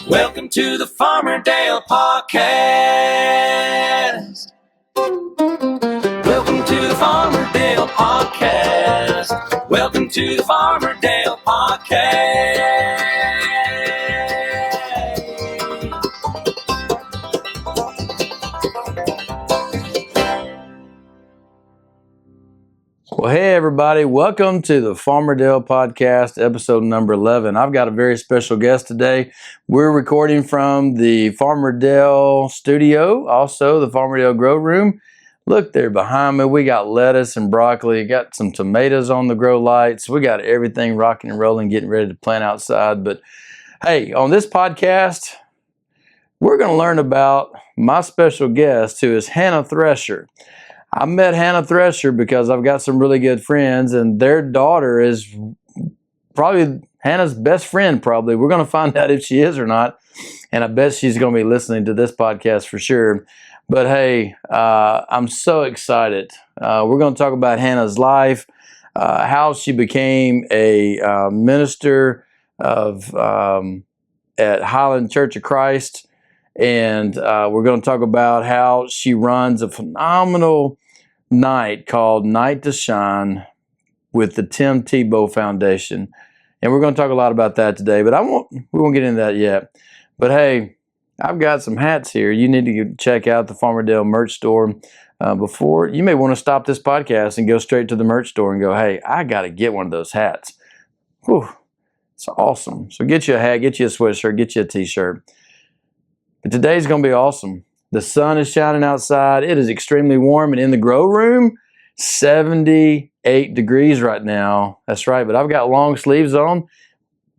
Welcome to the Farmerdale Podcast. Welcome to the Farmerdale Podcast. Welcome to the Farmerdale Podcast. Well, hey, everybody. Welcome to the Farmerdale Podcast, episode number 11. I've got a very special guest today. We're recording from the Farmerdale studio, also the Farmerdale Grow Room. Look there behind me. We got lettuce and broccoli. Got some tomatoes on the grow lights. We got everything rocking and rolling, getting ready to plant outside. But hey, on this podcast, we're going to learn about my special guest, who is Hannah Thrasher. I met Hannah Thrasher because I've got some really good friends, and their daughter is probably Hannah's best friend, probably. We're going to find out if she is or not, and I bet she's going to be listening to this podcast for sure. But hey, I'm so excited. We're going to talk about Hannah's life, how she became a minister of at Highland Church of Christ. And we're going to talk about how she runs a phenomenal night called Night to Shine with the Tebow Foundation. And we're going to talk a lot about that today, but we won't get into that yet. But hey, I've got some hats here. You need to check out the Farmerdale merch store. Before, you may want to stop this podcast and go straight to the merch store and go, hey, I got to get one of those hats. Whew, it's awesome. So get you a hat, get you a sweatshirt, get you a t-shirt. But today's going to be awesome. The sun is shining outside. It is extremely warm. And in the grow room, 78 degrees right now. That's right. But I've got long sleeves on.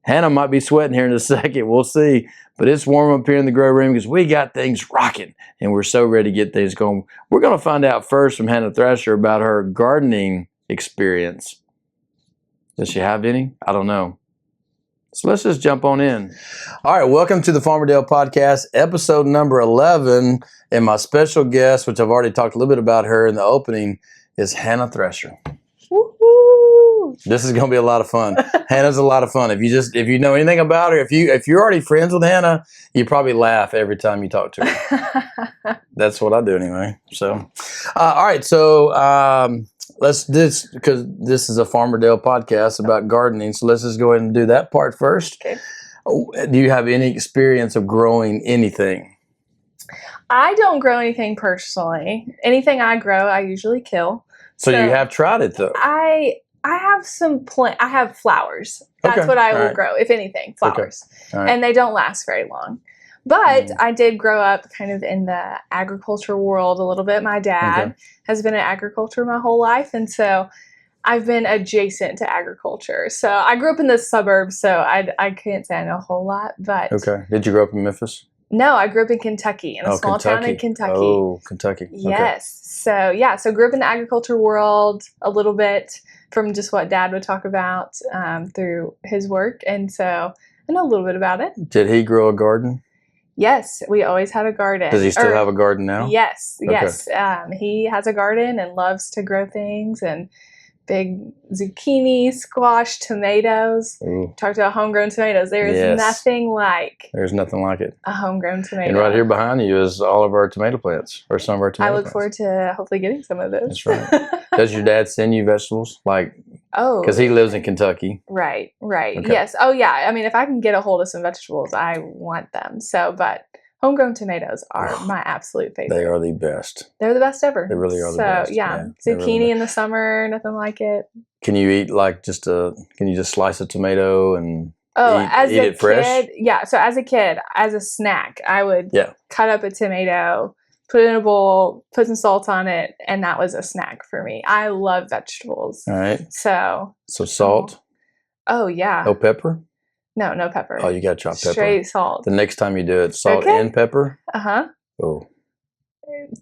Hannah might be sweating here in a second. We'll see. But it's warm up here in the grow room because we got things rocking. And we're so ready to get things going. We're going to find out first from Hannah Thrasher about her gardening experience. Does she have any? I don't know. So let's just jump on in. All right, welcome to the Farmerdale Podcast, episode number 11. And my special guest, which I've already talked a little bit about her in the opening, is Hannah Thrasher. Woo-hoo. This is going to be a lot of fun. Hannah's a lot of fun. If you know anything about her, if you're already friends with Hannah, you probably laugh every time you talk to her. That's what I do anyway. So, all right, so because this is a Farmerdale podcast about gardening, so let's just go ahead and do that part first. Okay. Do you have any experience of growing anything? I don't grow anything personally. Anything I grow, I usually kill. So you have tried it though. I have some I have flowers. That's what I will grow, if anything, flowers. Okay. All right. And they don't last very long. But I did grow up kind of in the agriculture world a little bit. My dad has been in agriculture my whole life, and so I've been adjacent to agriculture. So I grew up in the suburbs, so I can't say I know a whole lot. But did you grow up in Memphis? No, I grew up in Kentucky, in a small town in Kentucky. Oh, Kentucky. Okay. Yes. So grew up in the agriculture world a little bit from just what Dad would talk about through his work, and so I know a little bit about it. Did he grow a garden? Yes, we always had a garden. Does he still have a garden now? Yes, Okay. yes. He has a garden and loves to grow things and big zucchini, squash, tomatoes. Ooh. Talk about homegrown tomatoes. There is nothing like There's nothing like it. a homegrown tomato. And right here behind you is all of our tomato plants, or some of our tomato I look plants. forward to hopefully getting some of those. That's right. Does your dad send you vegetables? Oh. Because he lives in Kentucky. Right. Okay. Yes. Oh, yeah. I mean, if I can get a hold of some vegetables, I want them. But homegrown tomatoes are my absolute favorite. They are the best. They're the best ever. They really are the best. So, yeah. Zucchini Zucchini in the summer, nothing like it. Can you eat can you just slice a tomato and as eat a it fresh? kid, yeah. So as a kid, as a snack, I would cut up a tomato, put it in a bowl, put some salt on it, and that was a snack for me. I love vegetables. All right. So salt? Oh, yeah. No pepper? No pepper. Oh, you got to chop pepper. Straight salt. The next time you do it, salt and pepper. Uh-huh. Oh.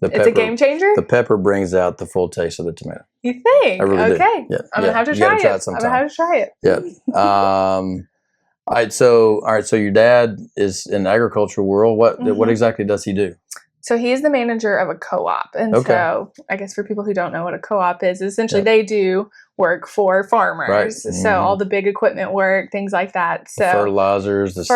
It's a game changer? The pepper brings out the full taste of the tomato. You think? I really do. Yeah. I'm going to have to try it. I'm going to have to try it. Yeah. All right. So your dad is in the agricultural world. What exactly does he do? So he's the manager of a co-op. And so I guess for people who don't know what a co-op is, essentially they do work for farmers. Right. So all the big equipment work, things like that. So fertilizers, seeds,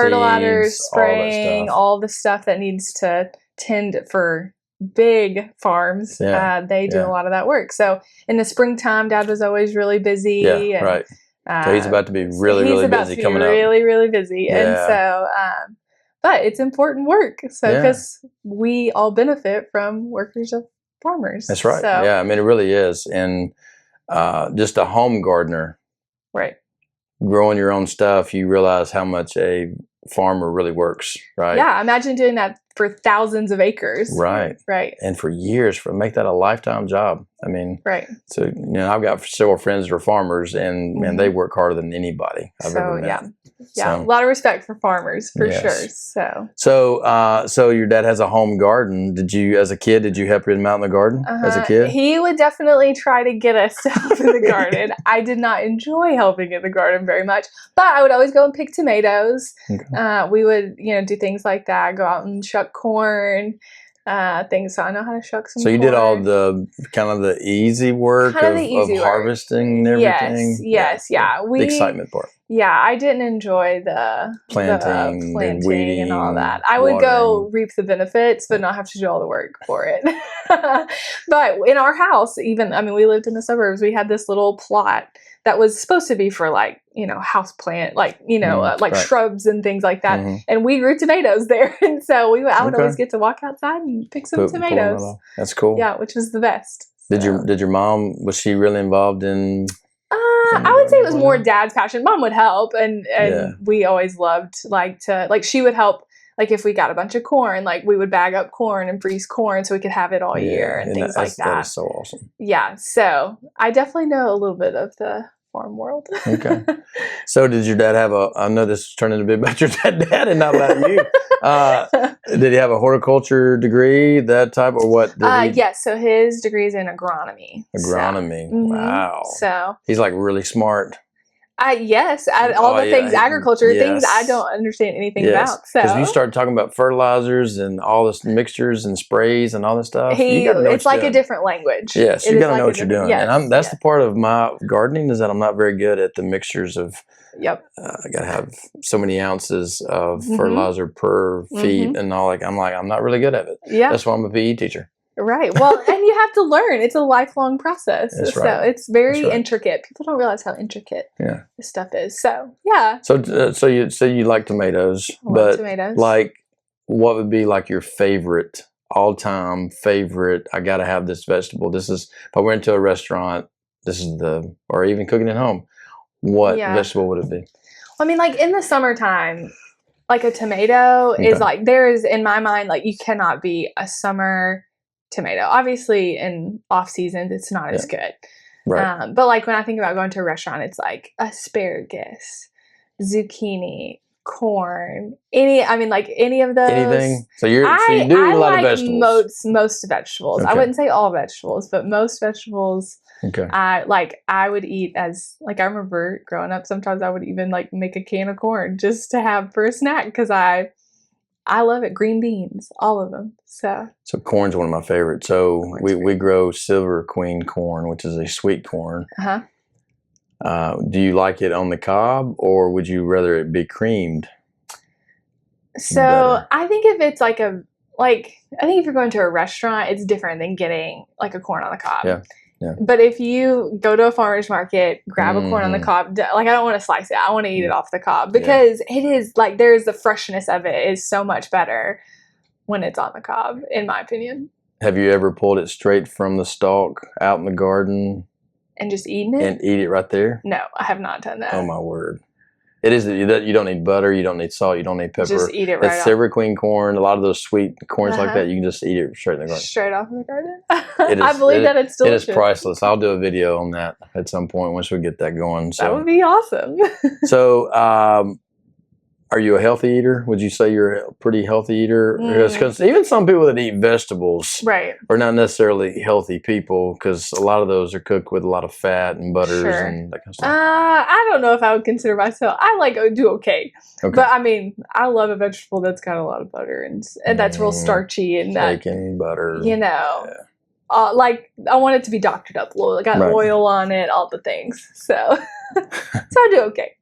spraying, all the stuff that needs to tend for big farms. They do a lot of that work. So in the springtime, Dad was always really busy. Yeah, right. So he's about to be really busy coming up. Really busy. Yeah. And so, but it's important work. So, because we all benefit from workers of farmers. That's right. So, yeah, I mean, it really is. And just a home gardener. Right. Growing your own stuff, you realize how much a farmer really works, right? Yeah, imagine doing that for thousands of acres. Right. And for years, make that a lifetime job. I mean, so, I've got several friends that are farmers, and man, they work harder than anybody I've ever met. Yeah, a lot of respect for farmers for sure. So your dad has a home garden. As a kid, did you help him out in the garden as a kid? He would definitely try to get us to help in the garden. I did not enjoy helping in the garden very much, but I would always go and pick tomatoes. Okay. We would, do things like that. Go out and shuck corn. Things. So I know how to shuck some. So you corn. did all the kind of the easy work of harvesting and everything. Yes. The excitement part. Yeah, I didn't enjoy the planting weeding, and all that. I would go reap the benefits, but not have to do all the work for it. But in our house, we lived in the suburbs. We had this little plot that was supposed to be for house plant, shrubs and things like that. Mm-hmm. And we grew tomatoes there. And so I would always get to walk outside and pick some tomatoes. That's cool. Yeah, which was the best. Did your mom, was she really involved in? I would say it was more Dad's passion. Mom would help, and we always loved she would help. Like if we got a bunch of corn, we would bag up corn and freeze corn so we could have it all year and things like that. That is so awesome. Yeah, so I definitely know a little bit of the farm world. Okay. So did your dad have I know this is turning a bit about your dad and not about you. Did he have a horticulture degree, that type, or what? Yes, so his degree is in agronomy. Agronomy, wow. So he's really smart. Yes, all the things agriculture, things I don't understand anything about. So because you start talking about fertilizers and all this mixtures and sprays and all this stuff, it's like a different language. Yes, you got to know what you're doing. Yes, and that's the part of my gardening is that I'm not very good at the mixtures of. Yep. I got to have so many ounces of fertilizer per feet and all. I'm not really good at it. Yeah, that's why I'm a PE teacher. Right. Well, and you have to learn. It's a lifelong process. That's so right. It's very intricate. People don't realize how intricate this stuff is. So, yeah. So you like tomatoes, but tomatoes. What would be your favorite, all-time favorite, I got to have this vegetable. This is, if I went to a restaurant, or even cooking at home, what vegetable would it be? Well, in the summertime, a tomato is there is, in my mind, you cannot be a summer tomato. Obviously in off seasons it's not as good. Right. But when I think about going to a restaurant, it's asparagus, zucchini, corn, any of those. Anything. So you do eat a lot of vegetables. Most vegetables. Okay. I wouldn't say all vegetables, but most vegetables. Okay. I would eat as I remember growing up, sometimes I would even make a can of corn just to have for a snack because I love it. Green beans, all of them. So corn's one of my favorites. So we grow Silver Queen corn, which is a sweet corn. Do you like it on the cob, or would you rather it be creamed? So better? I think if it's I think if you're going to a restaurant, it's different than getting a corn on the cob. Yeah. Yeah. But if you go to a farmer's market, grab a corn on the cob, I don't want to slice it. I want to eat it off the cob because it is there's the freshness of it is so much better when it's on the cob, in my opinion. Have you ever pulled it straight from the stalk out in the garden? And just eaten it? And eat it right there? No, I have not done that. Oh, my word. It is, you don't need butter, you don't need salt, you don't need pepper. Just eat it right off. It's Silver Queen corn, a lot of those sweet corns like that, you can just eat it straight in the garden. Straight off in the garden? I believe that it's delicious. It is priceless. I'll do a video on that at some point once we get that going. So. That would be awesome. So, Are you a healthy eater? Would you say you're a pretty healthy eater? Mm. Because even some people that eat vegetables Right. are not necessarily healthy people because a lot of those are cooked with a lot of fat and butters Sure. and that kind of stuff. I don't know if I would consider myself. I do okay. But I mean, I love a vegetable that's got a lot of butter and that's real starchy and bacon, butter. You know, like I want it to be doctored up a little. It got oil on it, all the things. So, I do okay.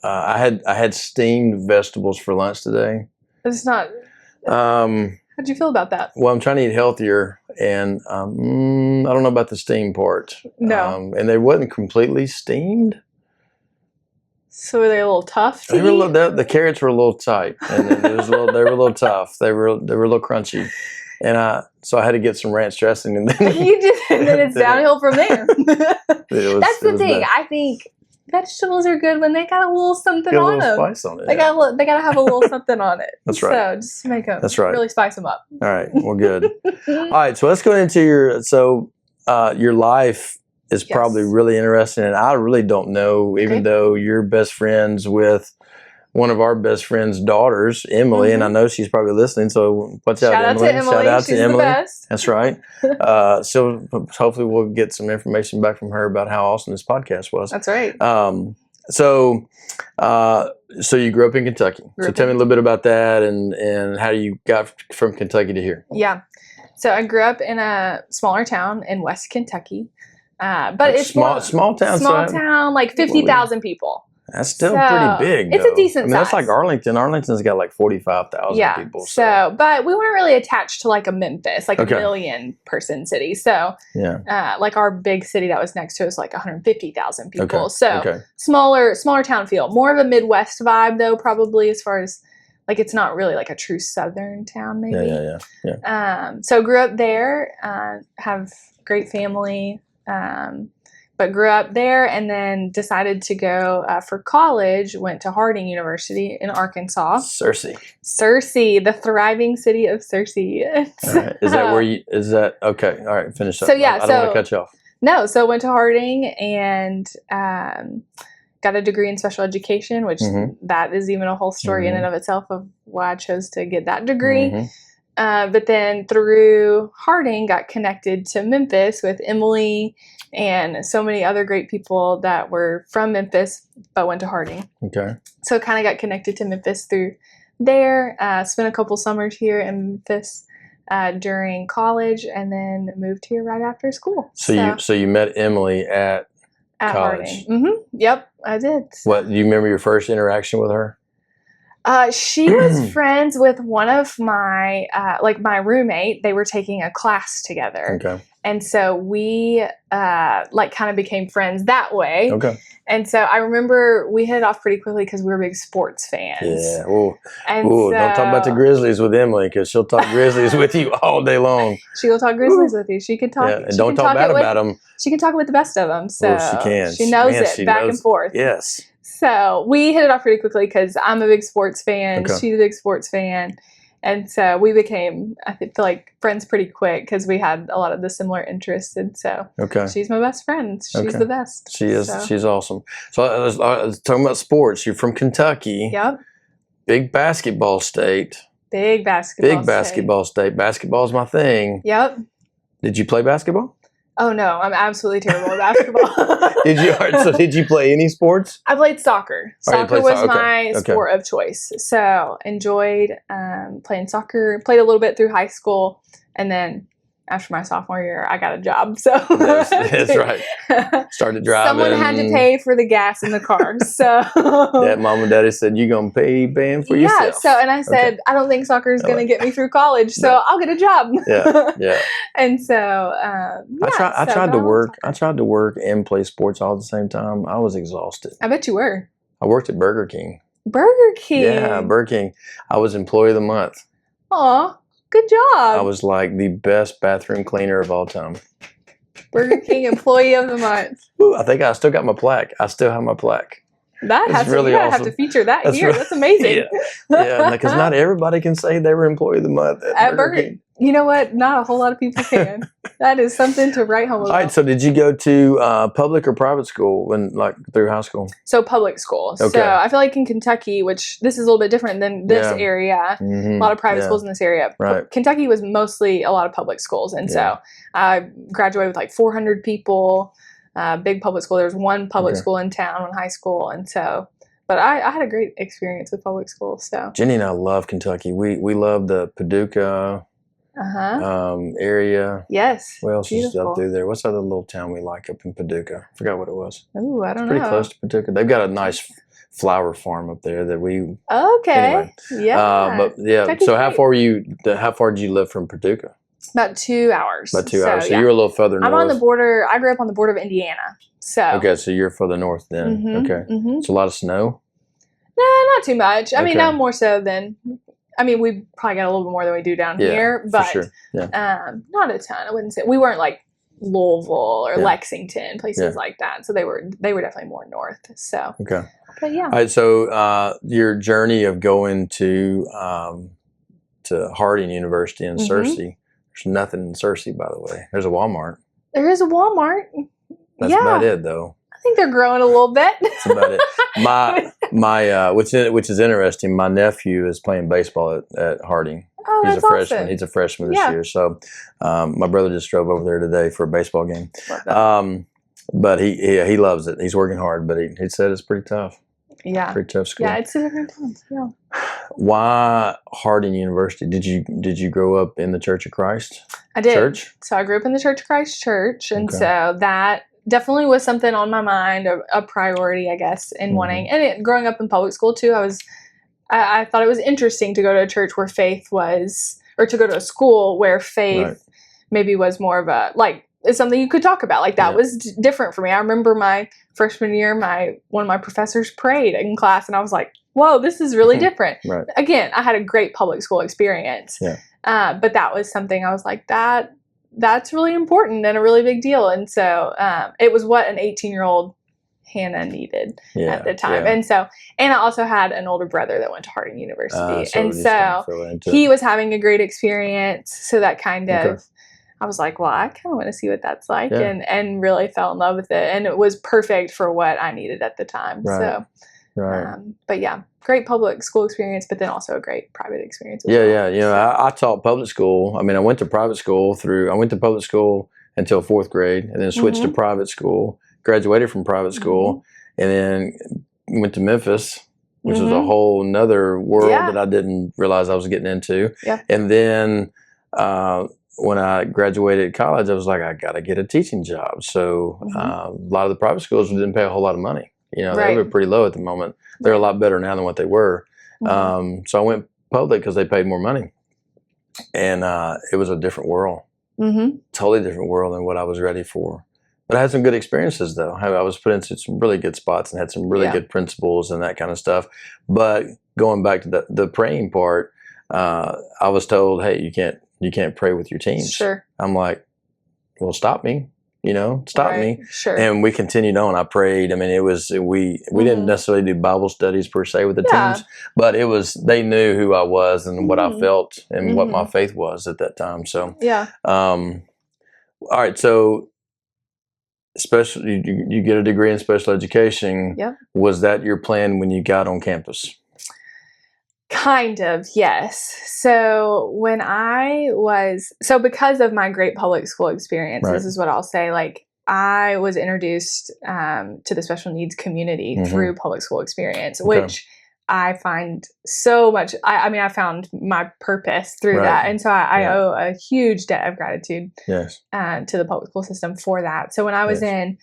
I had steamed vegetables for lunch today. It's not. How'd you feel about that? Well, I'm trying to eat healthier, and I don't know about the steam part. No. And they wasn't completely steamed. So were they a little tough to eat? The carrots were a little tight, and they were a little tough. They were a little crunchy, and so I had to get some ranch dressing, and then you did, and then it's downhill from there. That's the thing. Bad. I think vegetables are good when they got a little something on them. Spice on it. They gotta have a little something on it. That's right. So just make them. That's right. Really spice them up. All right. Well, good. All right. So let's go into your life is probably really interesting, and I really don't know, even though you're best friends with one of our best friends' daughters, Emily, and I know she's probably listening. So watch out, Emily. Shout out to Emily. The best. That's right. So hopefully we'll get some information back from her about how awesome this podcast was. That's right. So you grew up in Kentucky. So tell me a little bit about that and how you got from Kentucky to here. Yeah. So I grew up in a smaller town in West Kentucky. But like it's small town, like 50,000 people. That's still pretty big. It's a decent size. That's like Arlington. Arlington's got like 45,000 people. So, but we weren't really attached to like a Memphis, like a 1 million person city. So, like our big city that was next to us, like 150,000 people. Smaller town feel. More of a Midwest vibe though, probably as far as like it's not really like a true Southern town, maybe. Yeah. So grew up there. Have great family. But grew up there and then decided to go for college, went to Harding University in Arkansas. Searcy, the thriving city of Searcy. All right. Is that okay? All right, finish up. So yeah, I don't want to cut you off. No, so went to Harding and got a degree in special education, which that is even a whole story in and of itself of why I chose to get that degree. But then through Harding, got connected to Memphis with Emily and so many other great people that were from Memphis but went to Harding. Okay. So kind of got connected to Memphis through there. Spent a couple summers here in Memphis during college, and then moved here right after school. So you met Emily at college. Harding. Yep, I did. What do you remember your first interaction with her? She was friends with one of my, my roommate. They were taking a class together. Okay. And so we, kind of became friends that way. Okay. And so I remember we hit it off pretty quickly because we were big sports fans. Yeah. Ooh, don't talk about the Grizzlies with Emily because she'll talk Grizzlies with you all day long. She will talk Grizzlies with you. She can talk. Yeah, and don't talk bad about them. She can talk with the best of them. So she can. She knows it back and forth. Yes. So we hit it off pretty quickly because I'm a big sports fan. Okay. She's a big sports fan. And so we became, I feel like, friends pretty quick because we had a lot of the similar interests. And so she's my best friend. She's the best. She is. So. She's awesome. So I was talking about sports. You're from Kentucky. Yep. Big basketball state. Big basketball state. Basketball's my thing. Yep. Did you play basketball? Oh, no. I'm absolutely terrible at basketball. Did you play any sports? I played soccer. Soccer was my sport of choice. So enjoyed playing soccer. Played a little bit through high school. And then after my sophomore year, I got a job. So that's right. Started driving. Someone had to pay for the gas in the car. So Dad, Mom, and Daddy said, "You're gonna pay paying for yourself." Yeah. So and I said, "I don't think soccer is gonna get me through college, so I'll get a job." Yeah. And so I tried to work. I tried to work and play sports all at the same time. I was exhausted. I bet you were. I worked at Burger King. Burger King. Yeah, Burger King. I was Employee of the Month. Aw. Good job. I was like the best bathroom cleaner of all time. Burger King Employee of the Month. Ooh, I think I still got my plaque. I still have my plaque. That has to, really awesome. Have to feature that here. That's amazing. Yeah, because not everybody can say they were Employee of the Month at Burger King. You know what? Not a whole lot of people can. That is something to write home All about. right. So, did you go to public or private school through high school? So public school. Okay. So I feel like in Kentucky, which this is a little bit different than this area, a lot of private schools in this area. Right. Kentucky was mostly a lot of public schools. And so I graduated with like 400 people, big public school. There was one public school in town, one high school. And so, but I had a great experience with public school. So Jenny and I love Kentucky. We love the Paducah area. Yes. What else is beautiful. up through there? What's the other little town we like up in Paducah? I forgot what it was. Ooh, I don't know. Pretty close to Paducah. They've got a nice flower farm up there that we. Okay. Anyway, yeah. But yeah. Kentucky's So how great. far did you live from Paducah? About 2 hours. About 2 hours. So you're a little further north. I'm on the border. I grew up on the border of Indiana. So. Okay, so you're further north then. Okay. It's a lot of snow. No, not too much. I mean, now more so than. I mean, we probably got a little bit more than we do down here, but for sure. not a ton. I wouldn't say we weren't like Louisville or Lexington, places like that. So they were definitely more north. So okay, but yeah. All right, so your journey of going to Harding University in Searcy. There's nothing in Searcy, by the way. There's a Walmart. There is a Walmart. That's about it, though. I think they're growing a little bit. That's about it. My which is interesting. My nephew is playing baseball at Harding. Oh, He's that's a freshman. awesome. He's a freshman this year. So my brother just drove over there today for a baseball game. But he loves it. He's working hard, but he said it's pretty tough. Yeah. Pretty tough school. Yeah, it's a different time. Yeah. Why Harding University? Did you grow up in the Church of Christ? I did. Church? So I grew up in the Church of Christ church, and so that definitely was something on my mind, a priority, I guess, in wanting. And growing up in public school too, I thought it was interesting to go to a church where faith was, or to go to a school where faith maybe was more of a it's something you could talk about. Like that was different for me. I remember my freshman year, one of my professors prayed in class, and I was like, "Whoa, this is really different." Right. Again, I had a great public school experience, but that was something I was like, that's really important and a really big deal. And so it was what an 18-year-old Hannah needed at the time. And so, and I also had an older brother that went to Harding University. And so he was having a great experience. So that kind of, I was like, well, I kind of want to see what that's like, and really fell in love with it. And it was perfect for what I needed at the time. Right. So, but yeah, great public school experience, but then also a great private experience. Yeah. You know, I taught public school. I mean, I went to public school until 4th grade, and then switched to private school, graduated from private school, and then went to Memphis, which was a whole nother world that I didn't realize I was getting into. Yeah. And then when I graduated college, I was like, I got to get a teaching job. So a lot of the private schools didn't pay a whole lot of money. You know, they were pretty low at the moment. They're a lot better now than what they were. So I went public because they paid more money. And it was a different world. Totally different world than what I was ready for. But I had some good experiences, though. I was put into some really good spots and had some really good principles and that kind of stuff. But going back to the praying part, I was told, hey, you can't pray with your teams. Sure. I'm like, well, stop me. Stop me. Sure. And we continued on. I prayed. I mean, we didn't necessarily do Bible studies per se with the teams, but they knew who I was and what I felt and what my faith was at that time. So, all right. So you get a degree in special education. Yep. Was that your plan when you got on campus? Kind of, yes. So because of my great public school experience, this is what I'll say, I was introduced to the special needs community through public school experience, which I find so much, I found my purpose through that. And so I owe a huge debt of gratitude to the public school system for that. So when I was in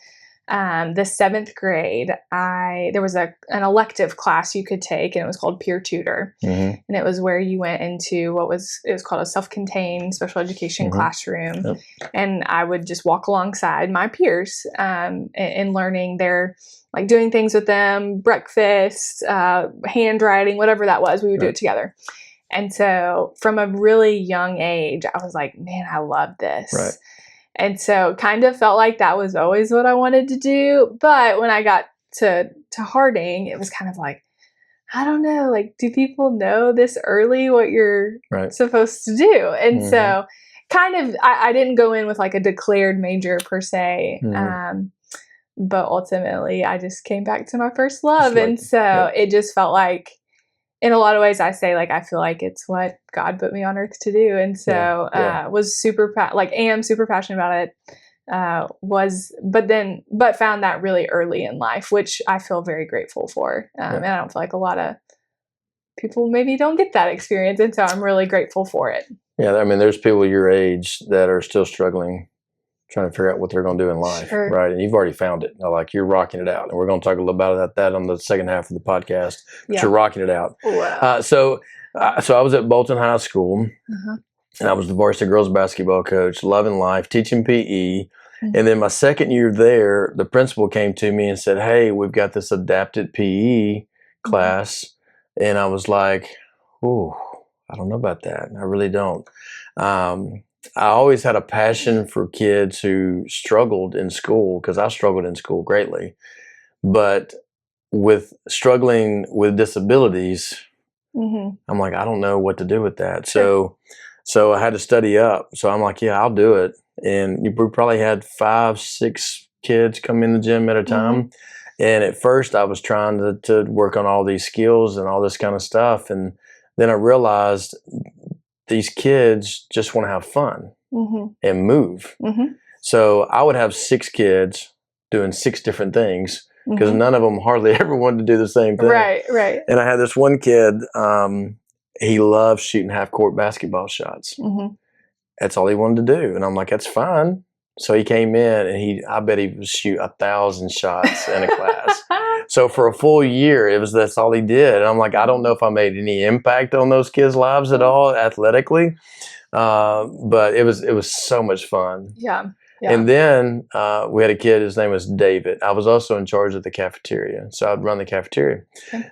the 7th grade, there was an elective class you could take, and it was called peer tutor. And it was where you went into it was called a self-contained special education classroom. Yep. And I would just walk alongside my peers in learning their, doing things with them, breakfast, handwriting, whatever that was, we would do it together. And so from a really young age, I was like, man, I love this. Right. And so kind of felt like that was always what I wanted to do. But when I got to Harding, it was kind of like, I don't know, do people know this early what you're supposed to do? And so kind of, I didn't go in with like a declared major per se. But ultimately I just came back to my first love. And so it just felt like, in a lot of ways I say, like, I feel like it's what God put me on earth to do. And so, was super, am super passionate about it. But found that really early in life, which I feel very grateful for. And I don't feel like a lot of people maybe don't get that experience. And so I'm really grateful for it. Yeah. I mean, there's people your age that are still struggling, trying to figure out what they're going to do in life. Sure. Right. And you've already found it. Like, you're rocking it out. And we're going to talk a little about that on the second half of the podcast, but you're rocking it out. Wow. So I was at Bolton High School, and I was the varsity girls basketball coach, loving life, teaching PE. And then my second year there, the principal came to me and said, "Hey, we've got this adapted PE class." And I was like, "Ooh, I don't know about that. I really don't." I always had a passion for kids who struggled in school, because I struggled in school greatly. But with struggling with disabilities, I'm like, I don't know what to do with that. So I had to study up. So I'm like, yeah, I'll do it. And we probably had 5, 6 kids come in the gym at a time. And at first I was trying to work on all these skills and all this kind of stuff. And then I realized these kids just want to have fun and move. So I would have 6 kids doing 6 different things, because none of them hardly ever wanted to do the same thing. Right. And I had this one kid, he loved shooting half-court basketball shots. That's all he wanted to do. And I'm like, that's fine. So he came in, and I bet he would shoot 1,000 shots in a class. So for a full year, that's all he did. And I'm like, I don't know if I made any impact on those kids' lives at all athletically. But it was so much fun. Yeah. And then we had a kid, his name was David. I was also in charge of the cafeteria. So I'd run the cafeteria.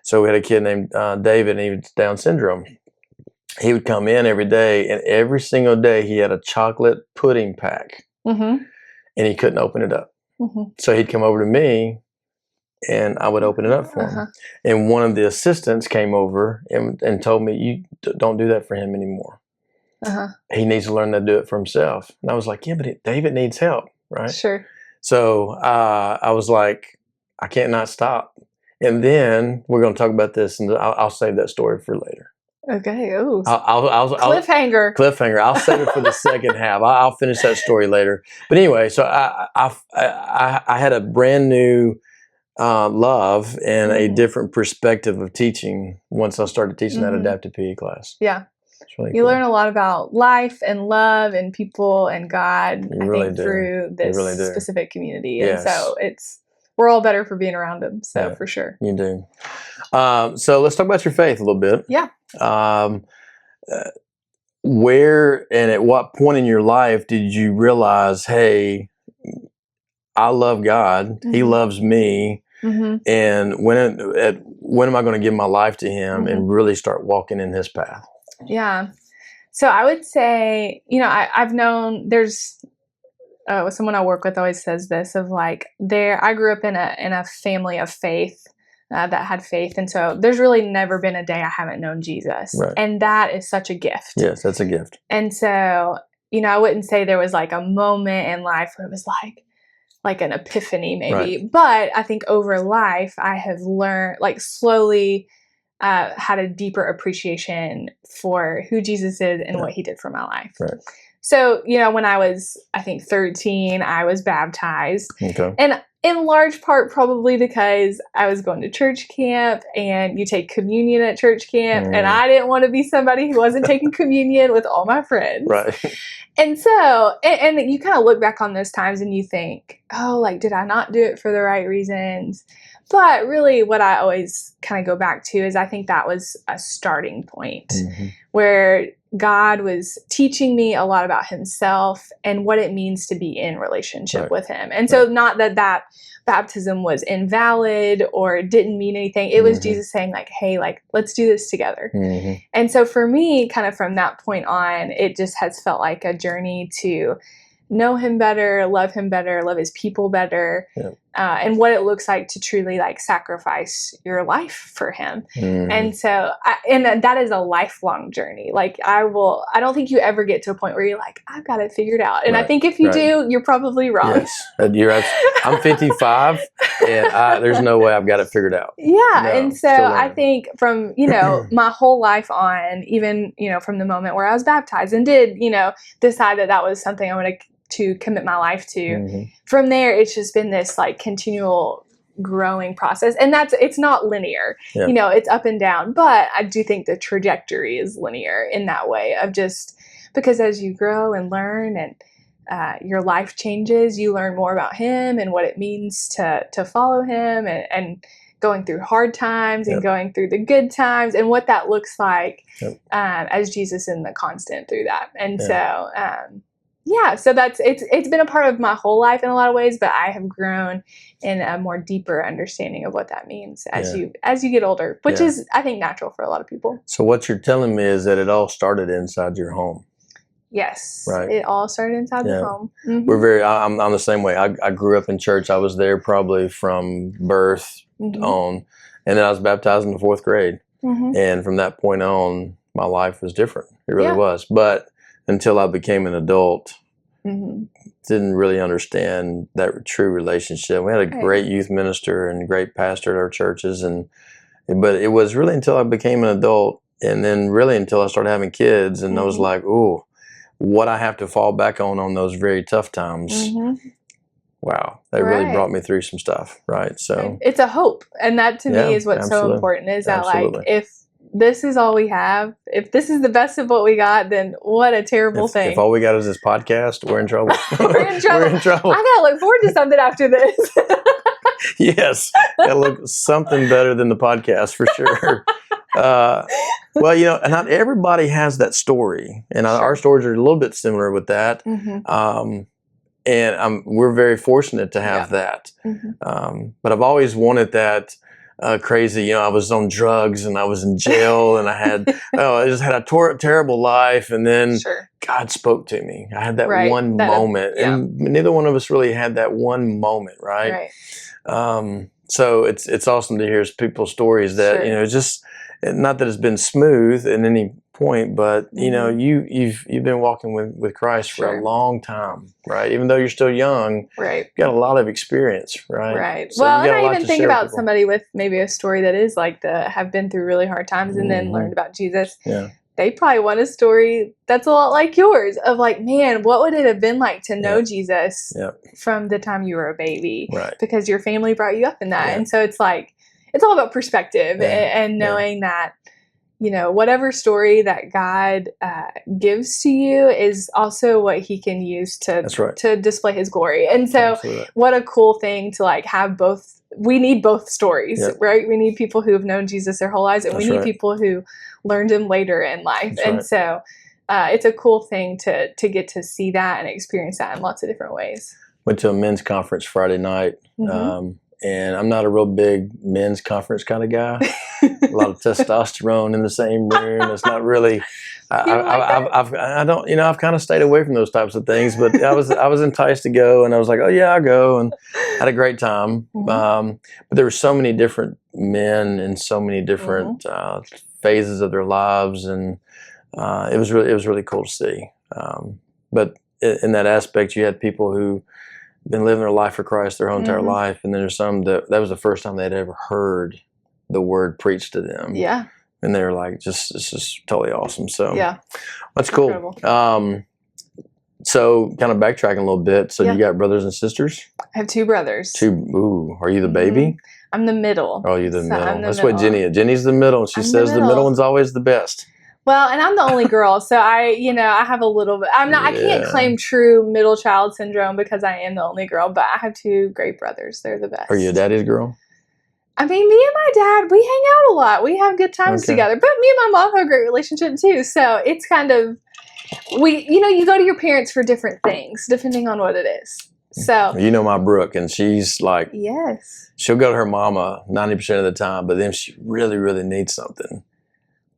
So we had a kid named David, and he was Down syndrome. He would come in every day, and every single day he had a chocolate pudding pack. And he couldn't open it up. So he'd come over to me, and I would open it up for him. And one of the assistants came over and told me, "You don't do that for him anymore. He needs to learn to do it for himself." And I was like, yeah, but David needs help, right? Sure. So I was like, I can't not stop. And then we're going to talk about this, and I'll save that story for later. Okay. Oh, cliffhanger. I'll save it for the second half. I'll finish that story later. But anyway, so I had a brand new love and a different perspective of teaching once I started teaching that adapted PE class. Yeah. Really you learn a lot about life and love and people and God, through this specific community. And so we're all better for being around him. So for sure. You do. So let's talk about your faith a little bit. Yeah. Where and at what point in your life did you realize, hey, I love God, He loves me, and when am I going to give my life to Him and really start walking in His path? Yeah. So I would say, I've known there's someone I work with always says this of like, I grew up in a family of faith that had faith. And so there's really never been a day I haven't known Jesus. Right. And that is such a gift. Yes, that's a gift. And so, I wouldn't say there was like a moment in life where it was like an epiphany maybe. Right. But I think over life, I have learned, like slowly had a deeper appreciation for who Jesus is and what He did for my life. Right. So, when I was, I think 13, I was baptized. Okay. And in large part, probably because I was going to church camp, and you take communion at church camp. And I didn't want to be somebody who wasn't taking communion with all my friends. Right. And so, and you kind of look back on those times and you think, oh, like, did I not do it for the right reasons? But really what I always kind of go back to is I think that was a starting point where God was teaching me a lot about Himself and what it means to be in relationship with Him. And so not that baptism was invalid or didn't mean anything. It was Jesus saying like, hey, like, let's do this together. And so for me, kind of from that point on, it just has felt like a journey to know Him better, love Him better, love His people better. and what it looks like to truly like sacrifice your life for him. And so, and that is a lifelong journey. Like I don't think you ever get to a point where you're like, I've got it figured out. And I think if you do, you're probably wrong. Yes, I'm 55 and there's no way I've got it figured out. Yeah. No, and so I think from, my whole life on, even, from the moment where I was baptized and did, decide that was something I wanted to commit my life to. From there, it's just been this like continual growing process. And it's not linear, it's up and down, but I do think the trajectory is linear in that way of just because as you grow and learn and your life changes, you learn more about him and what it means to follow him and going through hard times and going through the good times and what that looks like as Jesus in the constant through that. And so, so it's been a part of my whole life in a lot of ways, but I have grown in a more deeper understanding of what that means as you get older, which is, I think, natural for a lot of people. So what you're telling me is that it all started inside your home. Yes. Right. It all started inside the home. I'm the same way. I grew up in church. I was there probably from birth on, and then I was baptized in the 4th grade. And from that point on, my life was different. It really was. But until I became an adult, didn't really understand that true relationship. We had a great youth minister and great pastor at our churches, but it was really until I became an adult, and then really until I started having kids, and I was like, ooh, what I have to fall back on those very tough times. Wow, that really brought me through some stuff, right? So it's a hope, and that to me is what's so important. Is that like if this is all we have, if this is the best of what we got, then what a terrible thing. If all we got is this podcast, we're in trouble. We're in trouble. I gotta look forward to something after this. Yes, gotta look something better than the podcast for sure. Well, not everybody has that story, and our stories are a little bit similar with that. And we're very fortunate to have that. But I've always wanted that crazy, I was on drugs and I was in jail and I just had a terrible life. And then God spoke to me. I had that one moment. And neither one of us really had that one moment, right? So it's awesome to hear people's stories that, just not that it's been smooth at any point, but you've been walking with Christ for a long time, right? Even though you're still young, you've got a lot of experience, right? So well, and I even think about somebody with maybe a story that is like have been through really hard times and then learned about Jesus. They probably want a story that's a lot like yours of like, man, what would it have been like to know Jesus from the time you were a baby? Because your family brought you up in that. And so it's like, it's all about perspective and knowing that, whatever story that God gives to you is also what he can use to display his glory. And so what a cool thing to like have both. We need both stories, right? We need people who have known Jesus their whole lives, and we need people who learned him later in life. And so it's a cool thing to get to see that and experience that in lots of different ways. Went to a men's conference Friday night. And I'm not a real big men's conference kind of guy. A lot of testosterone in the same room. It's not really. I've kind of stayed away from those types of things. But I was enticed to go, and I was like, oh yeah, I'll go, and had a great time. But there were so many different men in so many different phases of their lives, and it was really cool to see. But in that aspect, you had people who been living their life for Christ their whole entire life, and then there's some that was the first time they'd ever heard the word preached to them. And they were like, this is totally awesome. So that's cool. So kind of backtracking a little bit. So you got brothers and sisters? I have 2 brothers. Are you the baby? I'm the middle. Oh, you're the middle. That's what Jenny is. Jenny's the middle. And she says the middle one's always the best. Well, and I'm the only girl, so I have a little bit. I can't claim true middle child syndrome because I am the only girl, but I have 2 great brothers. They're the best. Are you a daddy's girl? I mean, me and my dad, we hang out a lot. We have good times together. But me and my mom have a great relationship too. So it's kind of, you go to your parents for different things, depending on what it is. So my Brooke, and she's like, she'll go to her mama 90% of the time, but then she really, really needs something.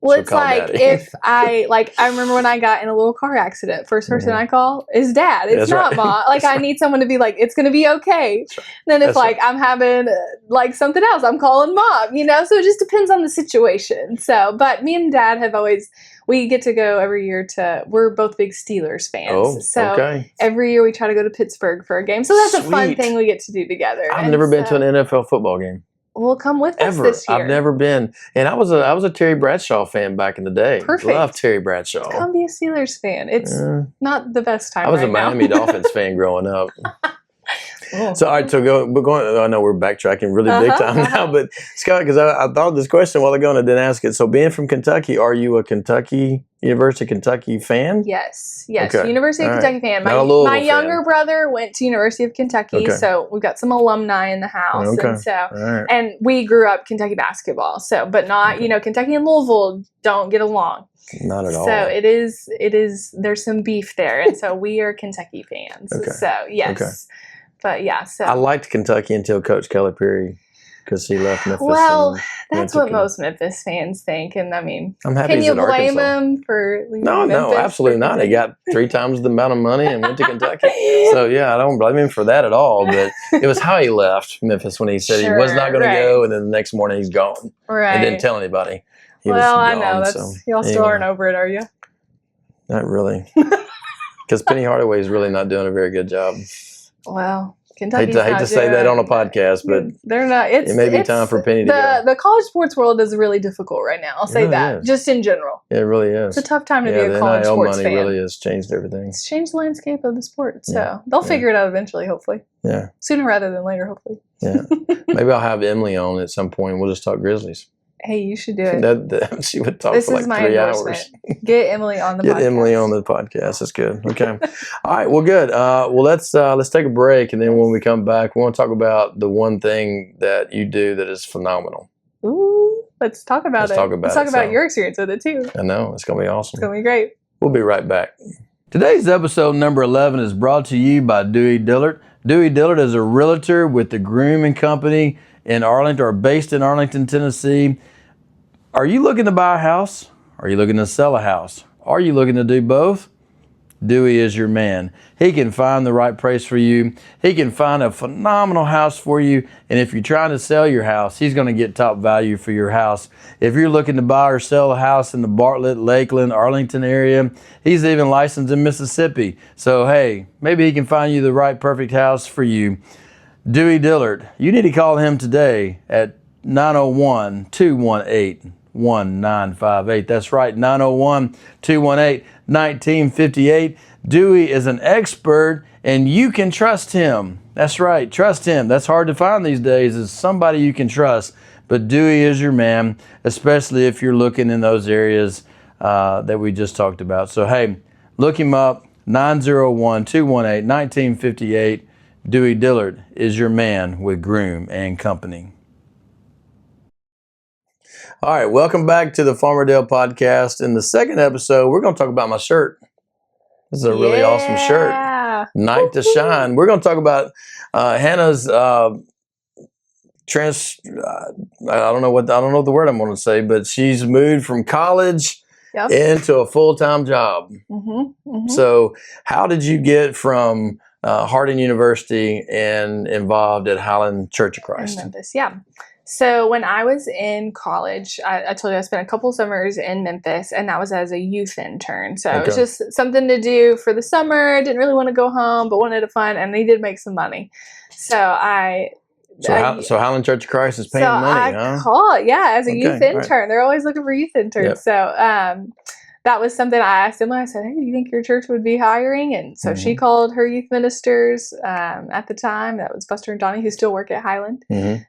Well, She'll it's call like daddy. if I remember when I got in a little car accident, first person I call is dad. It's That's not right. mom. Like I need someone to be like, it's going to be okay. That's right. And then if That's like I'm having like something else, I'm calling mom, you know? So it just depends on the situation. So, but me and dad have always, we get to go every year we're both big Steelers fans. Oh, so okay. every year we try to go to Pittsburgh for a game. So that's a fun Sweet. thing we get to do together. I've never been to an NFL football game. Well, come with us Ever. this year. I've never been. And I was a Terry Bradshaw fan back in the day. Perfect. Love Terry Bradshaw. Come be a Steelers fan. It's not the best time. I was right a Miami Dolphins fan growing up. Oh. So, all right, so we're going. I know we're backtracking really big time now, but Scott, because I thought of this question a while ago and I didn't ask it. So, being from Kentucky, are you a University of Kentucky fan? Yes, Okay. University of All Kentucky fan. Not a Louisville My fan. younger brother went to University of Kentucky, Okay. so we've got some alumni in the house, Okay. and so All right. and we grew up Kentucky basketball. So, but not Kentucky and Louisville don't get along. Not at all. So it is. There's some beef there, and so we are Kentucky fans. Okay. So yes, Okay. but yeah. So I liked Kentucky until Coach Calipari, because he left Memphis. well, and that's took what him. most Memphis fans think, and I mean, I'm happy can he's you at blame Arkansas. him for leaving No, Memphis absolutely for not. He Kentucky? got 3 times the amount of money and went to Kentucky. So, yeah, I don't blame him for that at all. But it was how he left Memphis when he said he was not going to go, and then the next morning he's gone. Right. He didn't tell anybody. He Well, was I gone, know. so, Y'all still anyway. aren't over it, are you? Not really. Because Penny Hardaway is really not doing a very good job. Well, Kentucky's hate to say that on a podcast, but they're not. It may be time for Penny to go. The college sports world is really difficult right now. I'll say really that, is. just in general. It really is. It's a tough time to be the a college NIL sports money fan. really has changed everything. It's changed the landscape of the sport, so Yeah. they'll figure it out eventually. Hopefully, Yeah. sooner rather than later. Hopefully. Yeah. Maybe I'll have Emily on at some point. We'll just talk Grizzlies. Hey, you should do it. She would talk This for is like my 3 endorsement. hours. Get Emily on the Get podcast. Emily on the podcast. That's good. Okay. All right. Well, good. Well, let's take a break, and then when we come back, we want to talk about the one thing that you do that is phenomenal. Ooh, let's talk about Let's it. talk about let's talk it, about so. your experience with it too. I know it's gonna be awesome. It's gonna be great. We'll be right back. Today's episode number 11 is brought to you by Dewey Dillard. Dewey Dillard is a realtor with the Groome and Company in Arlington, or based in Arlington, Tennessee. Are you looking to buy a house? Are you looking to sell a house? Are you looking to do both? Dewey is your man. He can find the right price for you. He can find a phenomenal house for you. And if you're trying to sell your house, he's going to get top value for your house. If you're looking to buy or sell a house in the Bartlett, Lakeland, Arlington area, he's even licensed in Mississippi. So, hey, maybe he can find you the right perfect house for you. Dewey Dillard, you need to call him today at 901-218-1958. That's right, 901-218-1958. Dewey is an expert, and you can trust him. That's right, trust him. That's hard to find these days, is somebody you can trust. But Dewey is your man, especially if you're looking in those areas that we just talked about. So, hey, look him up, 901-218-1958. Dewey Dillard is your man with Groome and Company. All right, welcome back to the Farmerdale Podcast. In the second episode, we're going to talk about my shirt. This is a really awesome shirt. Night to Shine. We're going to talk about Hannah's I don't know the word I'm going to say, but she's moved from college into a full-time job. So, how did you get from Harding University and involved at Highland Church of Christ? Memphis, yeah. So when I was in college, I told you I spent a couple summers in Memphis, and that was as a youth intern. So it was just something to do for the summer. I didn't really want to go home, but wanted to fun, and they did make some money. So So Highland Church of Christ is paying money, huh? Called, as a youth intern. Right. They're always looking for youth interns. Yep. So that was something I asked Emily. I said, hey, do you think your church would be hiring? And so she called her youth ministers at the time. That was Buster and Donnie, who still work at Highland. And,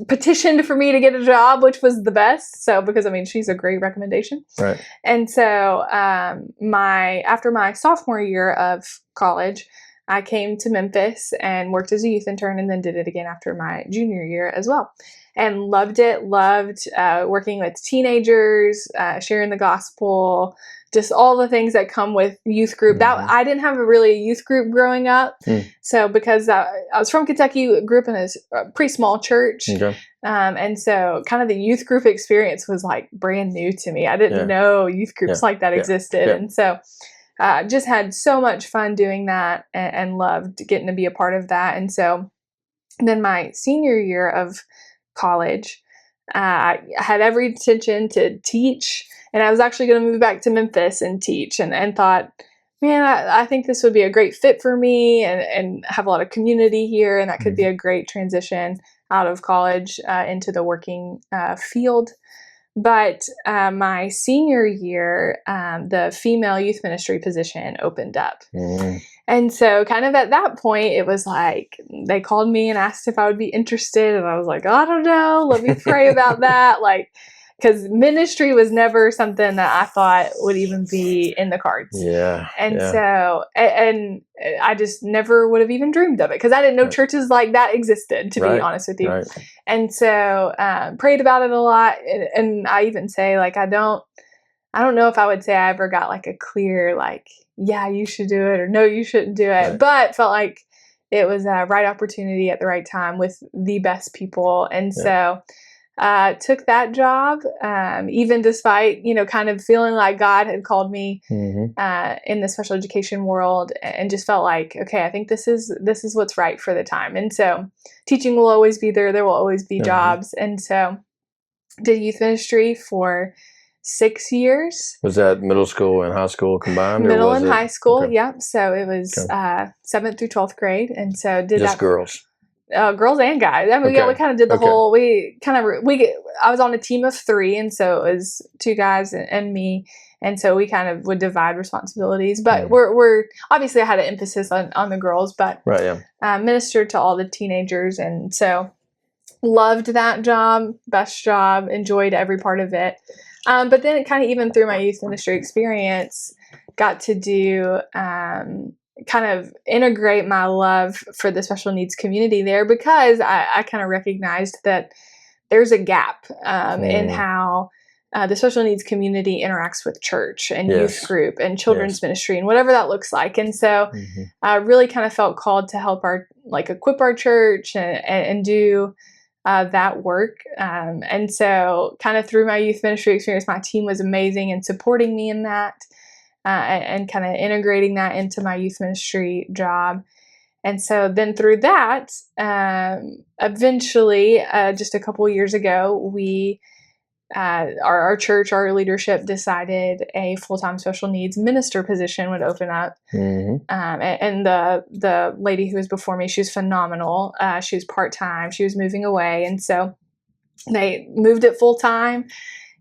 petitioned for me to get a job, which was the best. So, because, she's a great recommendation. Right. And so after my sophomore year of college, I came to Memphis and worked as a youth intern, and then did it again after my junior year as well. And loved it, loved working with teenagers, sharing the gospel, just all the things that come with youth group. That I didn't have a youth group growing up. So because I was from Kentucky, grew up in a pretty small church. And so kind of the youth group experience was like brand new to me. I didn't know youth groups like that existed. And so just had so much fun doing that and loved getting to be a part of that. And so then my senior year of college, I had every intention to teach. And I was actually going to move back to Memphis and teach and thought, man, I think this would be a great fit for me and have a lot of community here. And that could be a great transition out of college into the working field. But my senior year, the female youth ministry position opened up. And so kind of at that point, it was like they called me and asked if I would be interested. And I was like, I don't know. Let me pray about that. Like, because ministry was never something that I thought would even be in the cards. So, and I just never would have even dreamed of it because I didn't know churches like that existed, to be honest with you. And so, prayed about it a lot. And I even say, like, I don't know if I would say I ever got like a clear, like, yeah, you should do it or no, you shouldn't do it. But felt like it was a right opportunity at the right time with the best people. And so, took that job, even despite, kind of feeling like God had called me in the special education world, and just felt like, okay, I think this is what's right for the time. And so teaching will always be there. There will always be jobs. And so did youth ministry for 6 years. Was that middle school and high school combined? Middle and high school, yep. So it was 7th through 12th grade. And so did just that. Girls. Girls and guys. I mean, we kind of did the whole. I was on a team of 3, and so it was 2 guys and me, and so we kind of would divide responsibilities. But we're obviously I had an emphasis on the girls, but ministered to all the teenagers, and so loved that job, best job, enjoyed every part of it. But then it kind of even through my youth ministry experience, got to do. Kind of integrate my love for the special needs community there because I kind of recognized that there's a gap in how the special needs community interacts with church and youth group and children's ministry and whatever that looks like. And so I really kind of felt called to help equip our church and do that work. And so kind of through my youth ministry experience, my team was amazing in supporting me in that. And kind of integrating that into my youth ministry job. And so then through that, eventually, just a couple years ago, we, our church, our leadership decided a full-time special needs minister position would open up. And the lady who was before me, she was phenomenal. She was part-time. She was moving away. And so they moved it full-time.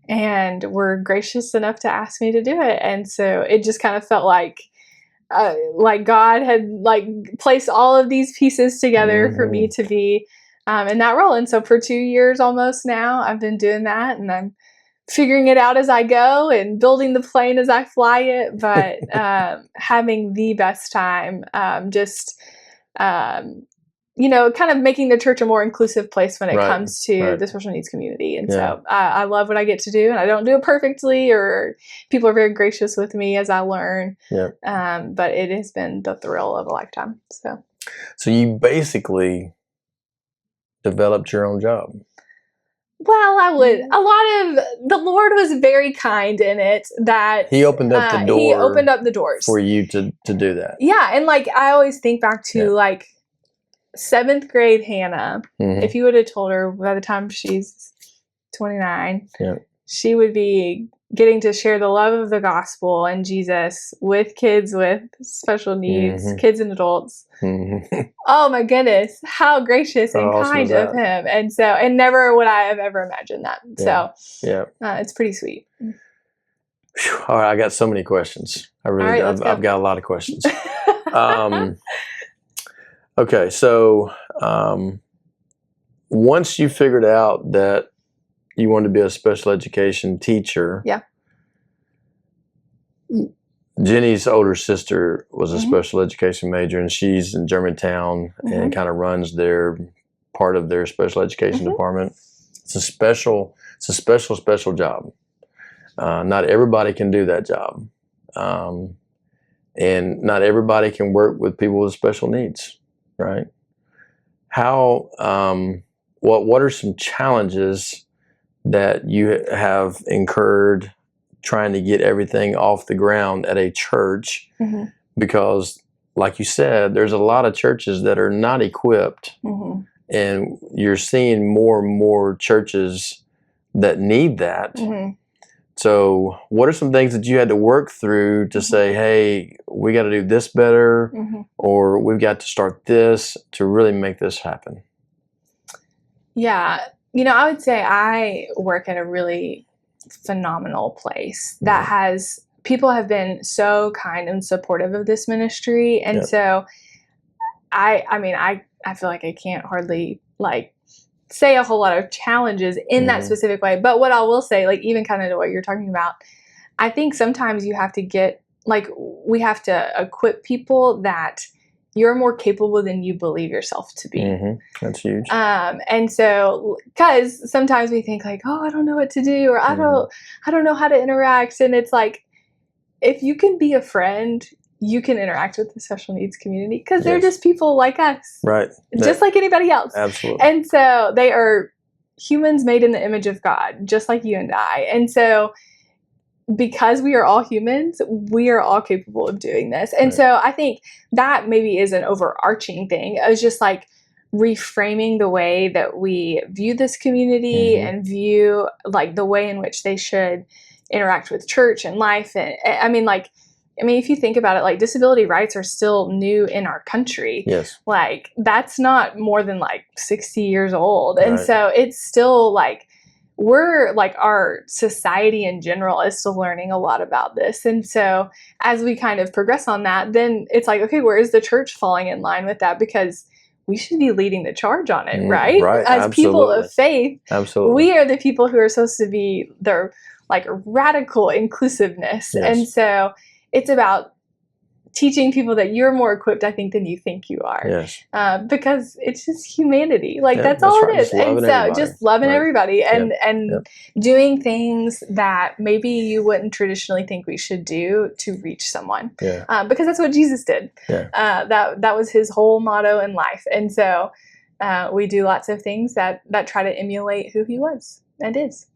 And were gracious enough to ask me to do it. And so it just kind of felt like God had placed all of these pieces together for me to be in that role. And so for 2 years almost now, I've been doing that, and I'm figuring it out as I go and building the plane as I fly it, but having the best time, kind of making the church a more inclusive place when it comes to the special needs community. And so I love what I get to do, and I don't do it perfectly, or people are very gracious with me as I learn. But it has been the thrill of a lifetime. So you basically developed your own job. Well, the Lord was very kind in it that He opened up the door. He opened up the doors for you to do that. Yeah. And I always think back to 7th grade Hannah, if you would have told her by the time she's 29, she would be getting to share the love of the gospel and Jesus with kids with special needs, kids and adults. Oh my goodness, how gracious and kind of him. And so, and never would I have ever imagined that. It's pretty sweet. All right, I got so many questions. I've got a lot of questions. Okay, so once you figured out that you wanted to be a special education teacher, Jenny's older sister was a special education major, and she's in Germantown and kind of runs part of their special education department. It's a special job. Not everybody can do that job. and not everybody can work with people with special needs, right? How, what are some challenges that you have incurred trying to get everything off the ground at a church? Mm-hmm. Because, like you said, there's a lot of churches that are not equipped, Mm-hmm. and you're seeing more and more churches that need that. Mm-hmm. So what are some things that you had to work through to say, hey, we got to do this better, or we've got to start this to really make this happen? Yeah. I would say I work at a really phenomenal place that has, people have been so kind and supportive of this ministry. And so I feel like I can't hardly say a whole lot of challenges in that specific way. But what I will say, even kind of to what you're talking about, I think sometimes you have to we have to equip people that you're more capable than you believe yourself to be. Mm-hmm. That's huge. And so, because sometimes we think oh, I don't know what to do, or I don't know how to interact. And it's if you can be a friend, you can interact with the special needs community because they're just people like us. Right. Just like anybody else. Absolutely. And so they are humans made in the image of God, just like you and I. And so because we are all humans, we are all capable of doing this. And so I think that maybe is an overarching thing. It was just reframing the way that we view this community and view the way in which they should interact with church and life. And if you think about it, disability rights are still new in our country. Yes. That's not more than 60 years old. And so it's still we're our society in general is still learning a lot about this. And so as we kind of progress on that, then it's okay, where is the church falling in line with that? Because we should be leading the charge on it, right? Right. As Absolutely. People of faith, absolutely, we are the people who are supposed to be their radical inclusiveness. Yes. And so it's about teaching people that you're more equipped, I think, than you think you are. Yes. Because it's just humanity. That's all it is. And so just loving everybody and doing things that maybe you wouldn't traditionally think we should do to reach someone. Yeah. Because that's what Jesus did. Yeah. That was his whole motto in life. And so we do lots of things that try to emulate who he was and is.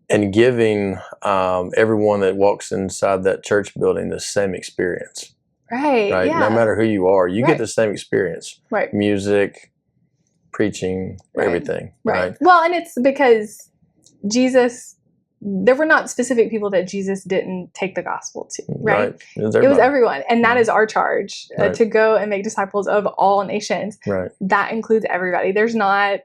And giving everyone that walks inside that church building the same experience. Right. Yeah. No matter who you are, you get the same experience. Right. Music, preaching, everything. Right. Well, and it's because Jesus, there were not specific people that Jesus didn't take the gospel to, right? It was everyone. And that is our charge, to go and make disciples of all nations. Right. That includes everybody. There's not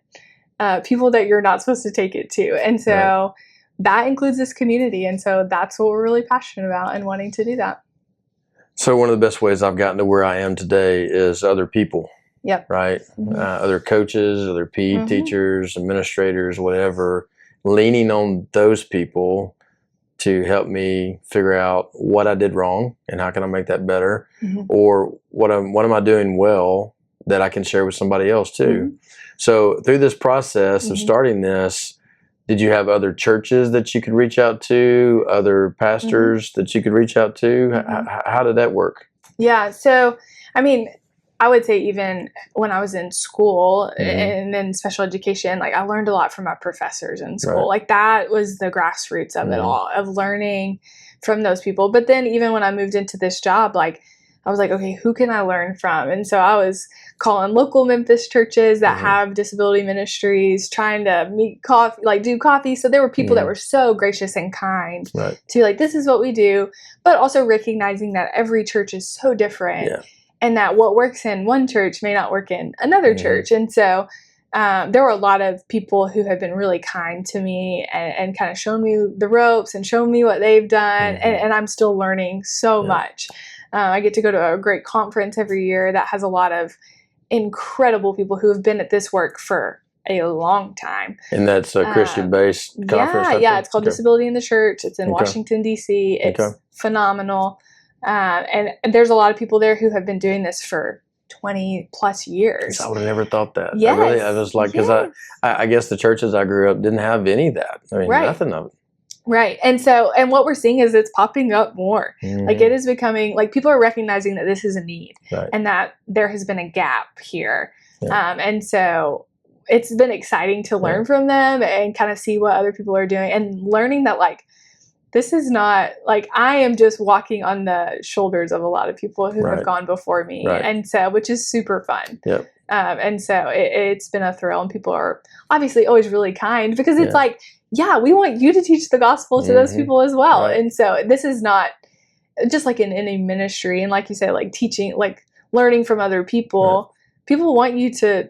people that you're not supposed to take it to. And so that includes this community. And so that's what we're really passionate about and wanting to do that. So one of the best ways I've gotten to where I am today is other people. Yep. Right. Other coaches, other PE teachers, administrators, whatever, leaning on those people to help me figure out what I did wrong and how can I make that better, or what am I doing well that I can share with somebody else too. So through this process of starting this, did you have other churches that you could reach out to, other pastors that you could reach out to? How did that work? Yeah. So, I would say even when I was in school and in special education, I learned a lot from my professors in school. That was the grassroots of it all, of learning from those people. But then even when I moved into this job, I was okay, who can I learn from? And so I was calling local Memphis churches that have disability ministries, trying to meet coffee, do coffee. So there were people that were so gracious and kind to this is what we do, but also recognizing that every church is so different and that what works in one church may not work in another church. And so there were a lot of people who have been really kind to me and kind of shown me the ropes and shown me what they've done. And I'm still learning so much. I get to go to a great conference every year that has a lot of incredible people who have been at this work for a long time. And that's a Christian-based conference? Yeah, it's called Disability in the Church. It's in Washington, D.C. It's phenomenal. And there's a lot of people there who have been doing this for 20 plus years. I would have never thought that. Yes. I was because I guess the churches I grew up didn't have any of that. Nothing of it. Right. And what we're seeing is it's popping up more. Like it is becoming, like people are recognizing that this is a need and that there has been a gap here. And so it's been exciting to learn from them and kind of see what other people are doing and learning that like, this is not like I am just walking on the shoulders of a lot of people who have gone before me. And so, which is super fun. And so it's been a thrill, and people are obviously always really kind because it's like, yeah, we want you to teach the gospel to those people as well. And so this is not just like in any ministry. And like you say, like teaching, like learning from other people, people want you to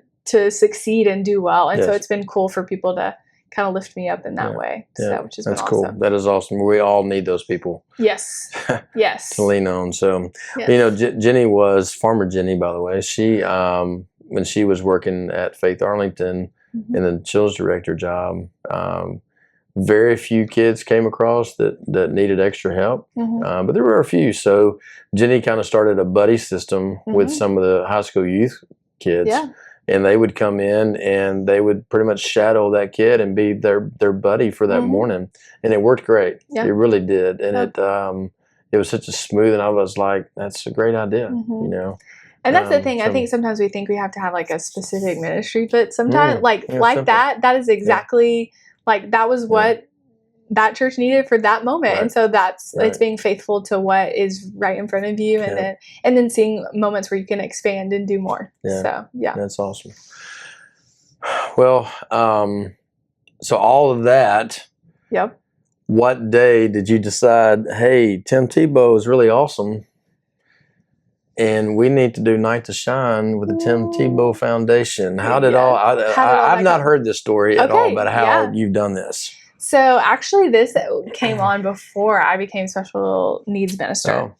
succeed and do well. And so it's been cool for people to kind of lift me up in that way. So, which has been awesome. Cool. That is awesome. We all need those people. Yes. Yes. To lean on. So, you know, Jenny was, Farmer Jenny, by the way, she, when she was working at Faith Arlington in the children's director job, very few kids came across that needed extra help, but there were a few. So Jenny kind of started a buddy system with some of the high school youth kids. And they would come in and they would pretty much shadow that kid and be their buddy for that morning. And it worked great. It really did. And it was such a smooth, and I was like, that's a great idea, you know. And that's the thing. I think sometimes we think we have to have like a specific ministry, but sometimes like that is exactly like that was what that church needed for that moment. And so that's it's being faithful to what is right in front of you, and then seeing moments where you can expand and do more. So that's awesome. Well, so all of that. What day did you decide, hey, Tim Tebow is really awesome, and we need to do Night to Shine with the Tim Tebow Foundation? How did I've not heard this story at all about how you've done this. So actually this came on before I became special needs minister.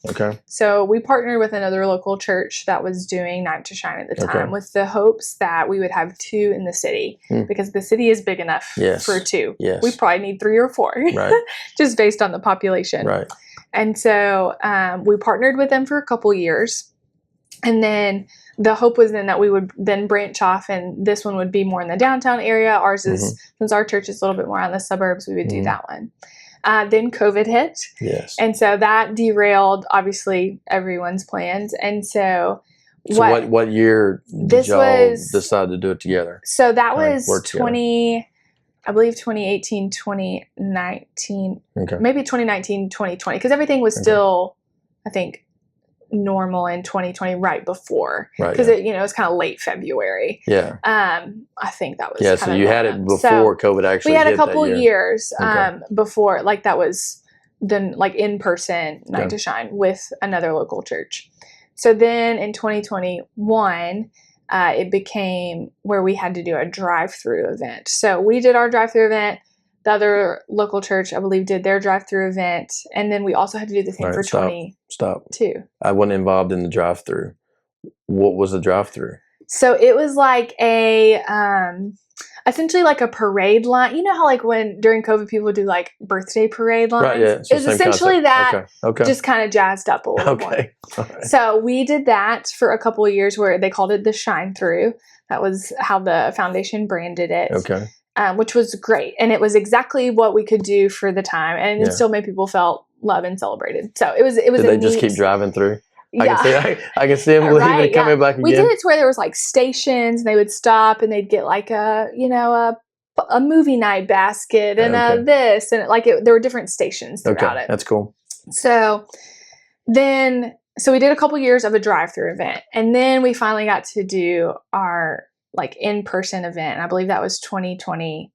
So we partnered with another local church that was doing Night to Shine at the time with the hopes that we would have 2 in the city because the city is big enough for 2. We probably need 3 or 4 just based on the population. And so we partnered with them for a couple years. And then the hope was then that we would then branch off, and this one would be more in the downtown area. Ours is, since our church is a little bit more on the suburbs, we would do that one. Then COVID hit. And so that derailed, obviously, everyone's plans. And so what year did y'all decide to do it together? So that was 2018, 2019, maybe 2019, 2020, because everything was still, I think, normal in 2020 right before, because it was kind of late February. I think that was so you had it before COVID actually we had a couple years before, like that was then like in-person Night to Shine with another local church. So then in 2021 it became where we had to do a drive-through event. So we did our drive-through event. The other local church, I believe, did their drive-through event, and then we also had to do the same for 22. I wasn't involved in the drive-through. What was the drive-through? So it was like a, essentially like a parade line. You know how like when during COVID people would do like birthday parade lines? It was essentially concept. That, just kind of jazzed up a little more. So we did that for a couple of years where they called it the Shine Through. That was how the foundation branded it. Which was great. And it was exactly what we could do for the time. And it still made people feel loved and celebrated. So it was. Did they just keep driving through? I can see them leaving and coming back again. We did it to where there was like stations, and they would stop and they'd get like a movie night basket and this, and there were different stations throughout it. That's cool. So we did a couple years of a drive-through event, and then we finally got to do our like in-person event. I believe that was 2022.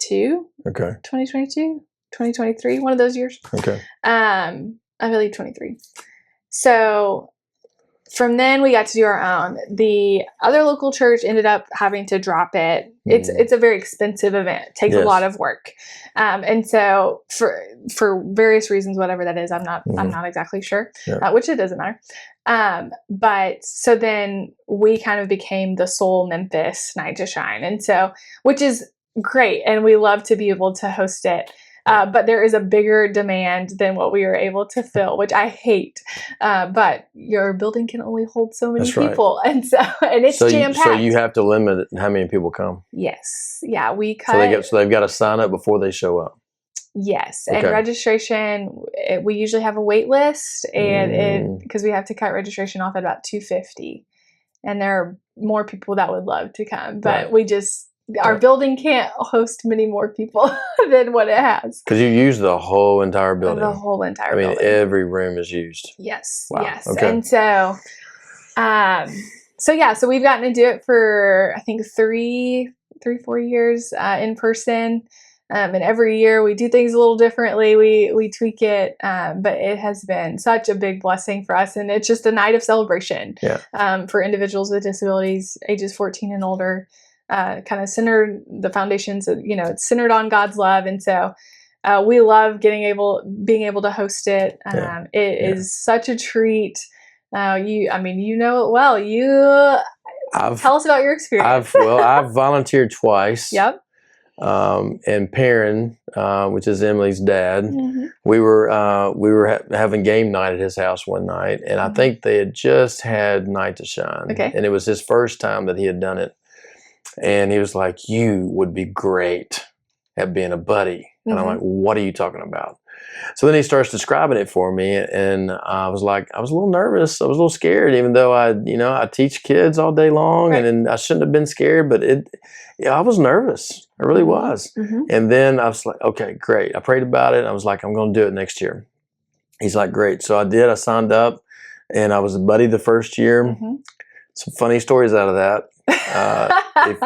2022, 2023, one of those years. I believe 23. So from then we got to do our own. The other local church ended up having to drop it. It's a very expensive event. It takes a lot of work. And so for various reasons, whatever that is, I'm not exactly sure, which it doesn't matter. But so then we kind of became the sole Memphis Night to Shine. And so, which is great. And we love to be able to host it. But there is a bigger demand than what we were able to fill, which I hate. But your building can only hold so many people. And it's jam-packed. So you have to limit how many people come. Yes. Yeah. We cut. So they've got to sign up before they show up. Yes, Okay. and registration, we usually have a wait list, and because we have to cut registration off at about 250, and there are more people that would love to come, but we just our building can't host many more people than what it has. Because you use the whole entire building. The whole entire building. Every room is used. Yes, Wow. yes, Okay. and so we've gotten to do it for I think 4 years in person. And every year we do things a little differently. We tweak it, but it has been such a big blessing for us. And it's just a night of celebration for individuals with disabilities, ages 14 and older, kind of centered the foundations. It's centered on God's love. And so we love being able to host it. It is such a treat. You know it well. Tell us about your experience. I've volunteered twice. Yep. And Perrin, which is Emily's dad, we were having game night at his house one night, and I think they had just had Night to Shine, and it was his first time that he had done it, and he was like, "You would be great at being a buddy," and I'm like, "What are you talking about?" So then he starts describing it for me, and I was a little nervous. I was a little scared, even though I teach kids all day long, and I shouldn't have been scared, but I was nervous. I really was. And then I was like, okay, great. I prayed about it. I was like, I'm going to do it next year. He's like, great. So I did. I signed up, and I was a buddy the first year. Some funny stories out of that.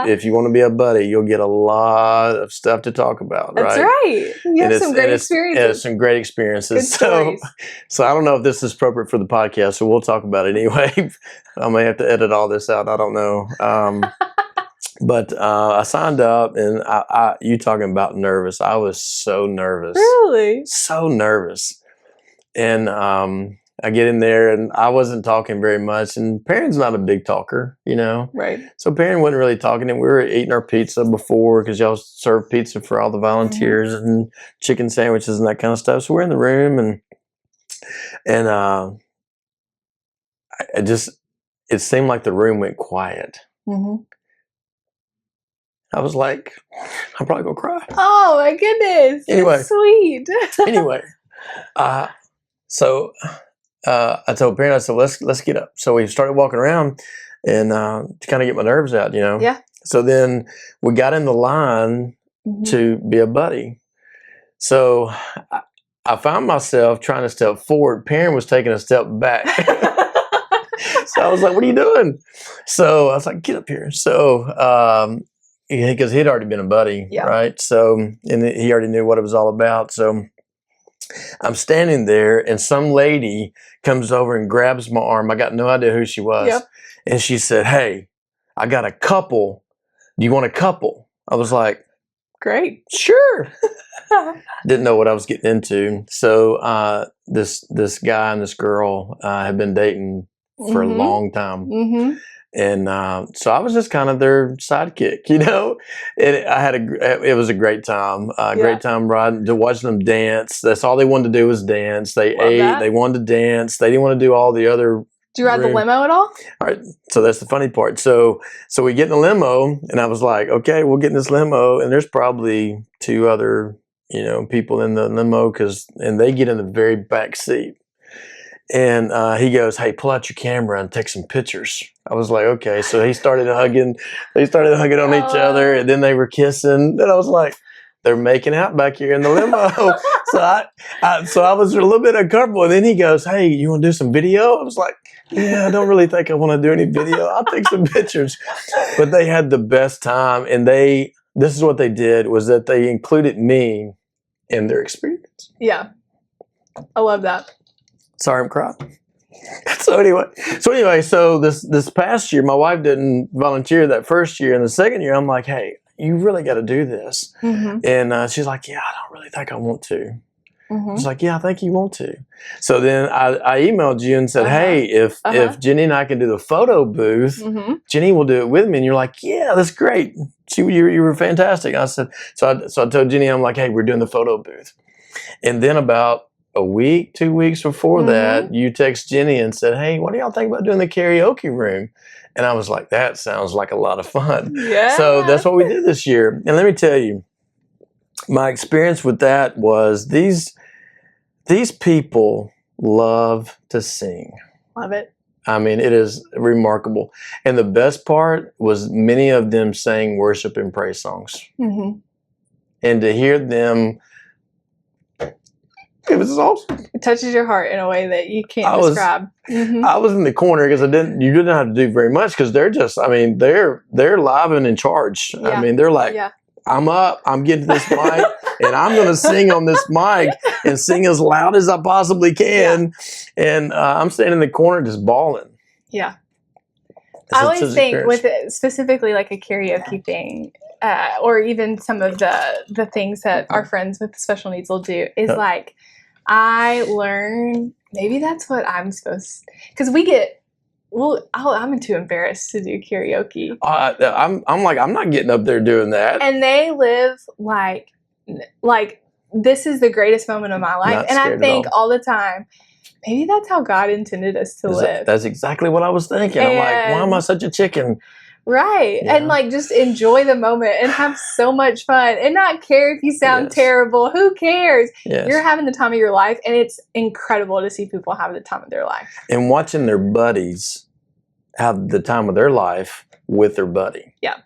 If you want to be a buddy, you'll get a lot of stuff to talk about. That's right. You have some great experiences. Some great experiences. Good so I don't know if this is appropriate for the podcast, so we'll talk about it anyway. I may have to edit all this out. I don't know. But I signed up, and you talking about nervous. I was so nervous. Really? So nervous. And I get in there, and I wasn't talking very much. And Perrin's not a big talker, Right. So Perrin wasn't really talking. And we were eating our pizza before, because y'all serve pizza for all the volunteers and chicken sandwiches and that kind of stuff. So we're in the room, and it seemed like the room went quiet. I was like, I'm probably gonna cry. Oh my goodness! Anyway, that's sweet. Anyway, so I told Perrin, I said, let's get up. So we started walking around, and to kind of get my nerves out, Yeah. So then we got in the line to be a buddy. So I found myself trying to step forward. Perrin was taking a step back. So I was like, what are you doing? So I was like, get up here. So because he'd already been a buddy, right? So, and he already knew what it was all about. So I'm standing there, and some lady comes over and grabs my arm. I got no idea who she was. And she said, hey, I got a couple. Do you want a couple? I was like, great. Sure. Didn't know what I was getting into. So this guy and this girl had been dating for a long time. And so I was just kind of their sidekick, and it was a great time. Great time riding to watch them dance. That's all they wanted to do was dance. They ate. They wanted to dance. They didn't want to do all the other. Do you ride the limo at all? All right. So that's the funny part. So we get in the limo, and I was like, okay, we'll get in this limo, and there's probably two other people in the limo, and they get in the very back seat. And he goes, hey, pull out your camera and take some pictures. I was like, okay. So he started hugging. They started hugging on each other, and then they were kissing. And I was like, they're making out back here in the limo. So I was a little bit uncomfortable. And then he goes, hey, you want to do some video? I was like, yeah, I don't really think I want to do any video. I'll take some pictures. But they had the best time. And this is what they did, was that they included me in their experience. Yeah. I love that. Sorry, I'm crying. So anyway, this past year, my wife didn't volunteer that first year. And the second year, I'm like, hey, you really got to do this. And she's like, yeah, I don't really think I want to. I was like, yeah, I think you want to. So then I emailed you and said, hey, if Jenny and I can do the photo booth, Jenny will do it with me. And you're like, yeah, that's great. You were fantastic. I said, so I told Jenny, I'm like, hey, we're doing the photo booth. And then about a week, 2 weeks before that, you text Jenny and said, hey, what do y'all think about doing the karaoke room? And I was like, that sounds like a lot of fun. Yeah. So that's what we did this year. And let me tell you, my experience with that was these people love to sing. Love it. I mean, it is remarkable. And the best part was many of them sang worship and praise songs. Mm-hmm. And to hear them, it was awesome. It touches your heart in a way that you can't describe. I was in the corner because you didn't have to do very much because they're just, I mean, they're live and in charge. Yeah. I mean, they're like, I'm up, I'm getting this mic, and I'm going to sing on this mic and sing as loud as I possibly can. Yeah. And I'm standing in the corner just bawling. Yeah. I always think with it, specifically like a karaoke thing, or even some of the things that our friends with special needs will do is like, I learn, maybe that's what I'm supposed to, because we get, I'm too embarrassed to do karaoke. I'm like, I'm not getting up there doing that. And they live like this is the greatest moment of my life. And I think all the time, maybe that's how God intended us to live. That's exactly what I was thinking. I'm like, why am I such a chicken? Right. Yeah. And like just enjoy the moment and have so much fun and not care if you sound terrible. Who cares? Yes. You're having the time of your life, and it's incredible to see people have the time of their life. And watching their buddies have the time of their life with their buddy. Yeah.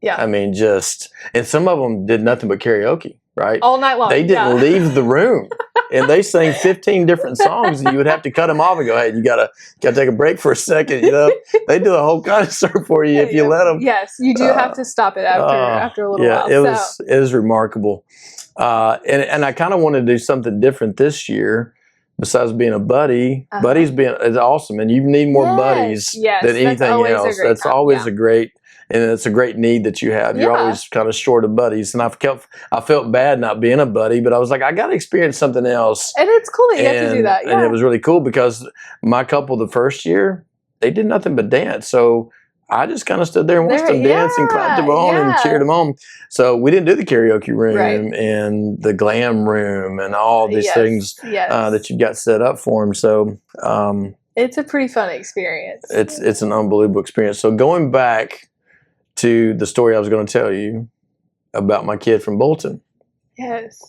Yeah. I mean, and some of them did nothing but karaoke, right? All night long. They didn't leave the room. And they sang 15 different songs, and you would have to cut them off and go, hey, you gotta take a break for a second, you know? They do the whole concert for you if you let them. Yes, you do have to stop it after a little while. Yeah, it was remarkable. And I kind of want to do something different this year besides being a buddy. Buddies is awesome, and you need more buddies than anything else. That's always a great. And it's a great need that you have. You're always kind of short of buddies. And I felt bad not being a buddy, but I was like, I got to experience something else. And it's cool that you have to do that. Yeah. And it was really cool because my couple the first year, they did nothing but dance. So I just kind of stood there and watched them dance and clapped them on and cheered them on. So we didn't do the karaoke room and the glam room and all these things that you got set up for them. So it's a pretty fun experience. It's an unbelievable experience. So going back to the story I was going to tell you about my kid from Bolton. Yes.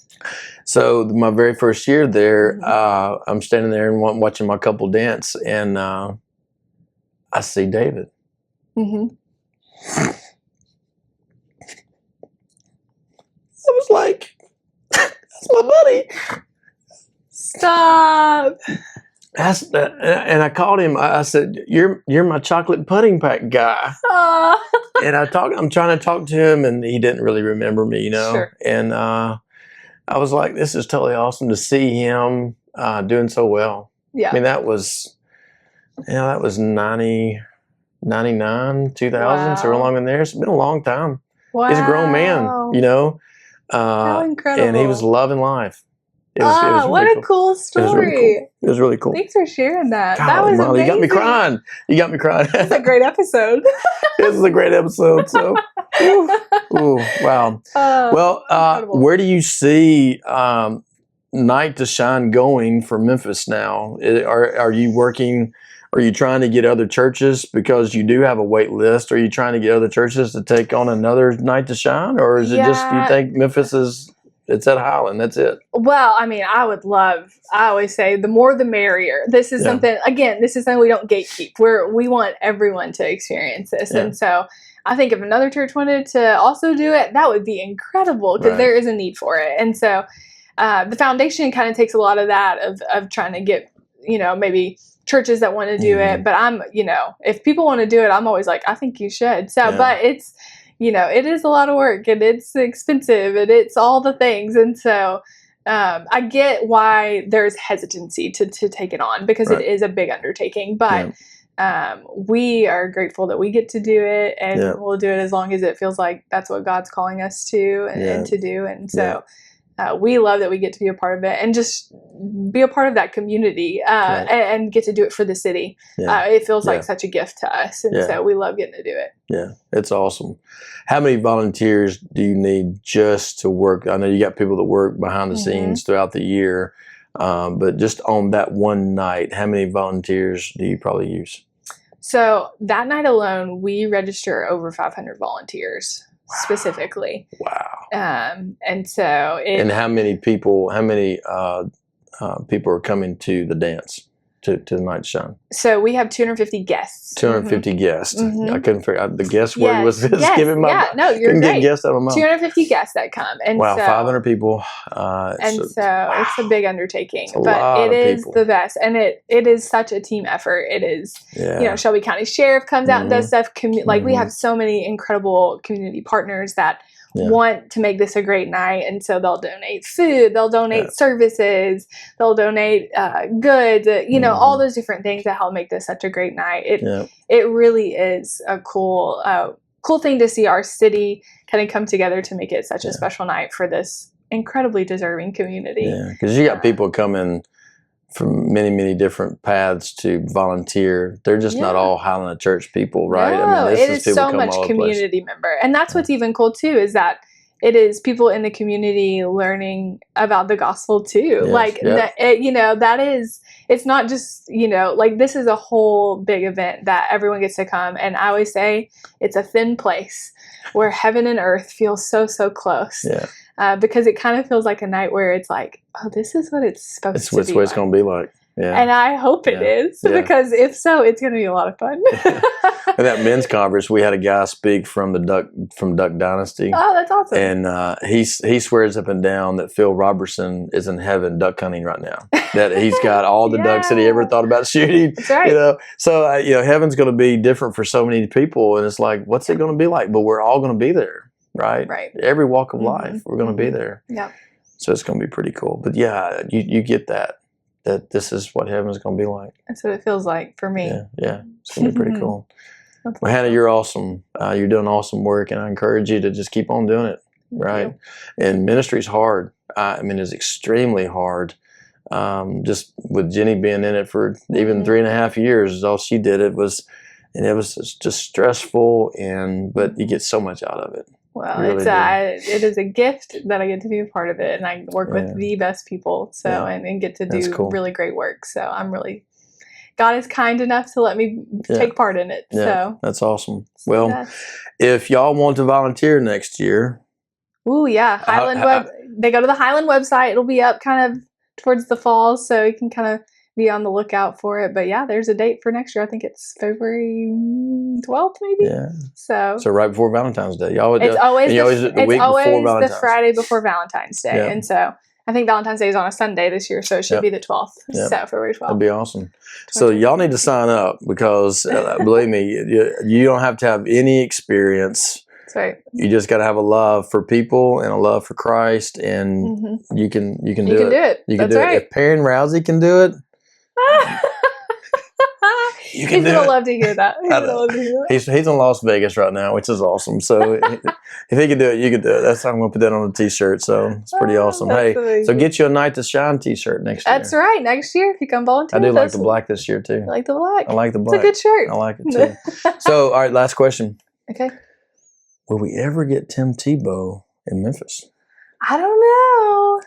So my very first year there, I'm standing there and watching my couple dance, and I see David. Mm-hmm. I was like, that's my buddy. Stop. And I called him. I said, "You're my chocolate pudding pack guy." And I'm trying to talk to him, and he didn't really remember me, you know. Sure. And I was like, "This is totally awesome to see him doing so well." Yeah. I mean, that was 90, 99, 2000, so along in there. It's been a long time. Wow. He's a grown man, you know. How incredible! And he was loving life. It was really what a cool story. It was really cool. Thanks for sharing that. God, that was Molly, amazing. You got me crying. It's a great episode. This is a great episode. So, ooh, wow. Where do you see Night to Shine going for Memphis now? Are you working? Are you trying to get other churches because you do have a wait list? Are you trying to get other churches to take on another Night to Shine, or is it just you think Memphis is? It's at Highland. That's it. Well, I mean, I always say the more the merrier. This is something we don't gatekeep. We want everyone to experience this. Yeah. And so I think if another church wanted to also do it, that would be incredible because there is a need for it. And so the foundation kind of takes a lot of that of trying to get, maybe churches that want to do it. But if people want to do it, I'm always like, I think you should. So, but it's, it is a lot of work and it's expensive and it's all the things. And so I get why there's hesitancy to take it on because it is a big undertaking. But we are grateful that we get to do it, and we'll do it as long as it feels like that's what God's calling us to and to do. And so we love that we get to be a part of it and just be a part of that community and get to do it for the city. It feels like such a gift to us. And so we love getting to do it. Yeah, it's awesome. How many volunteers do you need just to work? I know you got people that work behind the scenes throughout the year, but just on that one night, how many volunteers do you probably use? So that night alone, we register over 500 volunteers. specifically. Wow. And so and how many people are coming to the dance, to the Night Shine? So we have 250 guests. 250 guests. Mhm. I couldn't figure out the guest word Yes, was yes, giving my yeah, no, you're couldn't great. get guests out of my mouth. 250 guests that come. And Wow, so 500 people. it's a big undertaking, It's a but lot it of is people. the best. And it is such a team effort. It is, Yeah. Shelby County Sheriff comes out and does stuff. Like we Mhm. have so many incredible community partners that Yeah. want to make this a great night. And so they'll donate food, they'll donate services, they'll donate goods, all those different things that help make this such a great night. It really is a cool thing to see our city kind of come together to make it such a special night for this incredibly deserving community. Yeah, because you got people coming from many, many different paths to volunteer. They're just not all Highland Church people, right? No, this it is is people so come much all over the place. community member. And that's what's even cool too, is that it is people in the community learning about the gospel too. It's not just, this is a whole big event that everyone gets to come. And I always say it's a thin place where heaven and earth feel so, so close. Yeah. Because it kind of feels like a night where it's like, oh, this is what it's supposed to be. It's what it's going to be like. Yeah. And I hope it is, because if so, it's going to be a lot of fun. At that men's conference, we had a guy speak from Duck Dynasty. Oh, that's awesome. And he swears up and down that Phil Robertson is in heaven duck hunting right now. That he's got all the ducks that he ever thought about shooting. That's right. So heaven's going to be different for so many people, and it's like, what's it going to be like? But we're all going to be there, right? Right. Every walk of life, we're going to be there. Yeah. So it's going to be pretty cool. But yeah, you get that this is what heaven's going to be like. That's what it feels like for me. Yeah. It's going to be pretty cool. Well, Hannah, you're awesome. You're doing awesome work, and I encourage you to just keep on doing it, right? And ministry's hard. It's extremely hard. Just with Jenny being in it for even 3.5 years is all she did. It was just stressful, but you get so much out of it. Well, it is a gift that I get to be a part of it, and I work with the best people, and get to do really great work. So God is kind enough to let me take part in it. Yeah, so that's awesome. Well, if y'all want to volunteer next year, Highland they go to the Highland website. It'll be up kind of towards the fall, so you can kind of be on the lookout for it. But there's a date for next year. I think it's February 12th, maybe. Yeah. So right before Valentine's Day. It's always the Valentine's. Friday before Valentine's Day, and so I think Valentine's Day is on a Sunday this year, so it should be the 12th. So February 12th. That'd be awesome. So y'all need to sign up, because believe me, you don't have to have any experience. That's right. You just got to have a love for people and a love for Christ, and you can do it. You can do it. If Perrin Rousey can do it, you can He's going to love to hear that. He's in Las Vegas right now, which is awesome. So if he can do it, you can do it. I'm going to put that on a T-shirt. So it's pretty awesome. Hey, amazing. So get you a Night to Shine T-shirt next year. That's right. Next year, if you come volunteer. I do like the black this year too. I like the black. I like the black. It's a good shirt. I like it too. So, all right, last question. Okay. Will we ever get Tim Tebow in Memphis? I don't know.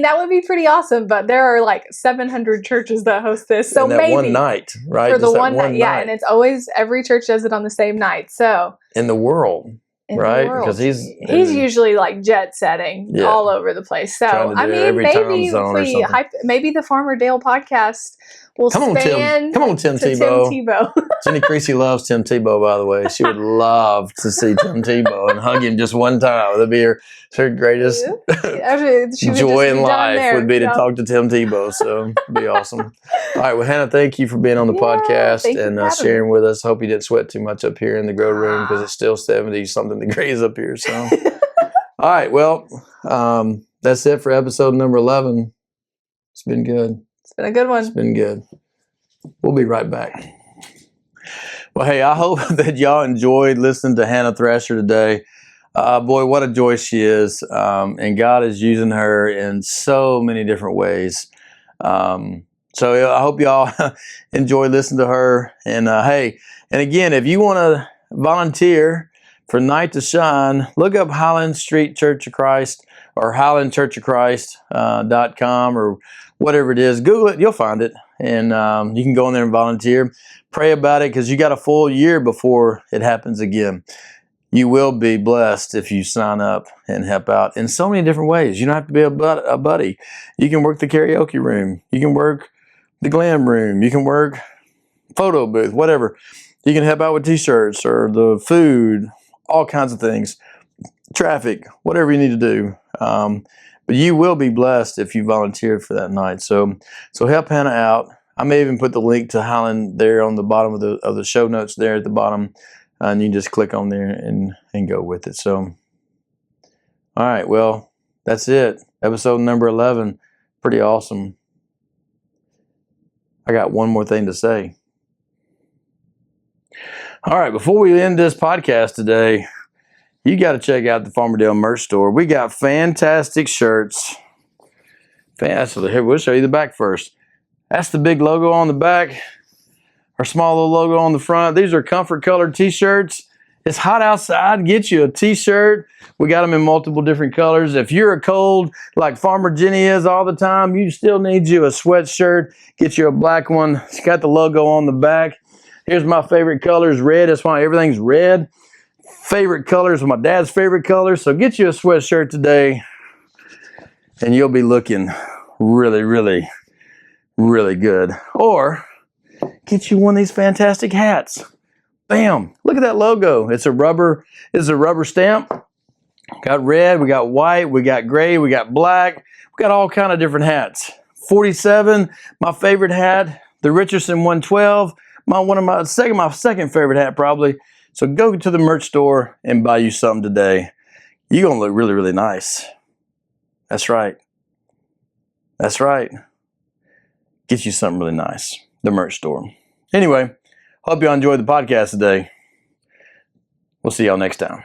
That would be pretty awesome, but there are like 700 churches that host this. So maybe one night, right? For the one night. Yeah, and it's always, every church does it on the same night. So in the world. Right, because he's usually like jet setting all over the place. So maybe the Farmer Dale podcast will Come on, Tim Tebow. Jenny Creasy loves Tim Tebow, by the way. She would love to see Tim Tebow and hug him just one time. That'd be her greatest joy in life would be to talk to Tim Tebow. So it'd be awesome. All right, well, Hannah, thank you for being on the podcast and sharing with us. Hope you didn't sweat too much up here in the grow room, because it's still 70-something degrees up here. So, all right, well, that's it for episode number 11. It's been good. It's been a good one. It's been good. We'll be right back. Well, hey, I hope that y'all enjoyed listening to Hannah Thrasher today. Boy, what a joy she is. And God is using her in so many different ways. So I hope y'all enjoy listening to her. And hey, and again, if you want to volunteer for Night to Shine, look up Highland Street Church of Christ or highlandchurchofchrist.com or whatever it is. Google it, you'll find it. And you can go in there and volunteer. Pray about it, because you got a full year before it happens again. you will be blessed if you sign up and help out in so many different ways. You don't have to be a buddy. You can work the karaoke room. You can work the glam room. You can work photo booth, whatever. You can help out with t-shirts or the food, all kinds of things, traffic, whatever you need to do. But you will be blessed if you volunteer for that night. So help Hannah out. I may even put the link to Highland there on the bottom of the show notes there at the bottom, and you can just click on there and go with it. So, all right, well, that's it. Episode number 11, pretty awesome. I got one more thing to say. All right, before we end this podcast today, you got to check out the Farmerdale merch store. We got fantastic shirts. Here, we'll show you the back first. That's the big logo on the back. Our small little logo on the front. These are comfort colored t-shirts. It's hot outside. Get you a t-shirt. We got them in multiple different colors. If you're a cold like Farmer Jenny is all the time, you still need you a sweatshirt. Get you a black one. It's got the logo on the back. Here's my favorite color is red. That's why everything's red. Favorite colors are my dad's favorite colors. So get you a sweatshirt today and you'll be looking really, really, really good. Or get you one of these fantastic hats. Bam! Look at that logo. It's a rubber stamp. Got red, we got white, we got gray, we got black. We got all kind of different hats. 47, my favorite hat. The Richardson 112, my second favorite hat probably. So go to the merch store and buy you something today. You're gonna look really, really nice. That's right. That's right. Get you something really nice. The merch store. Anyway, hope you enjoyed the podcast today. We'll see y'all next time.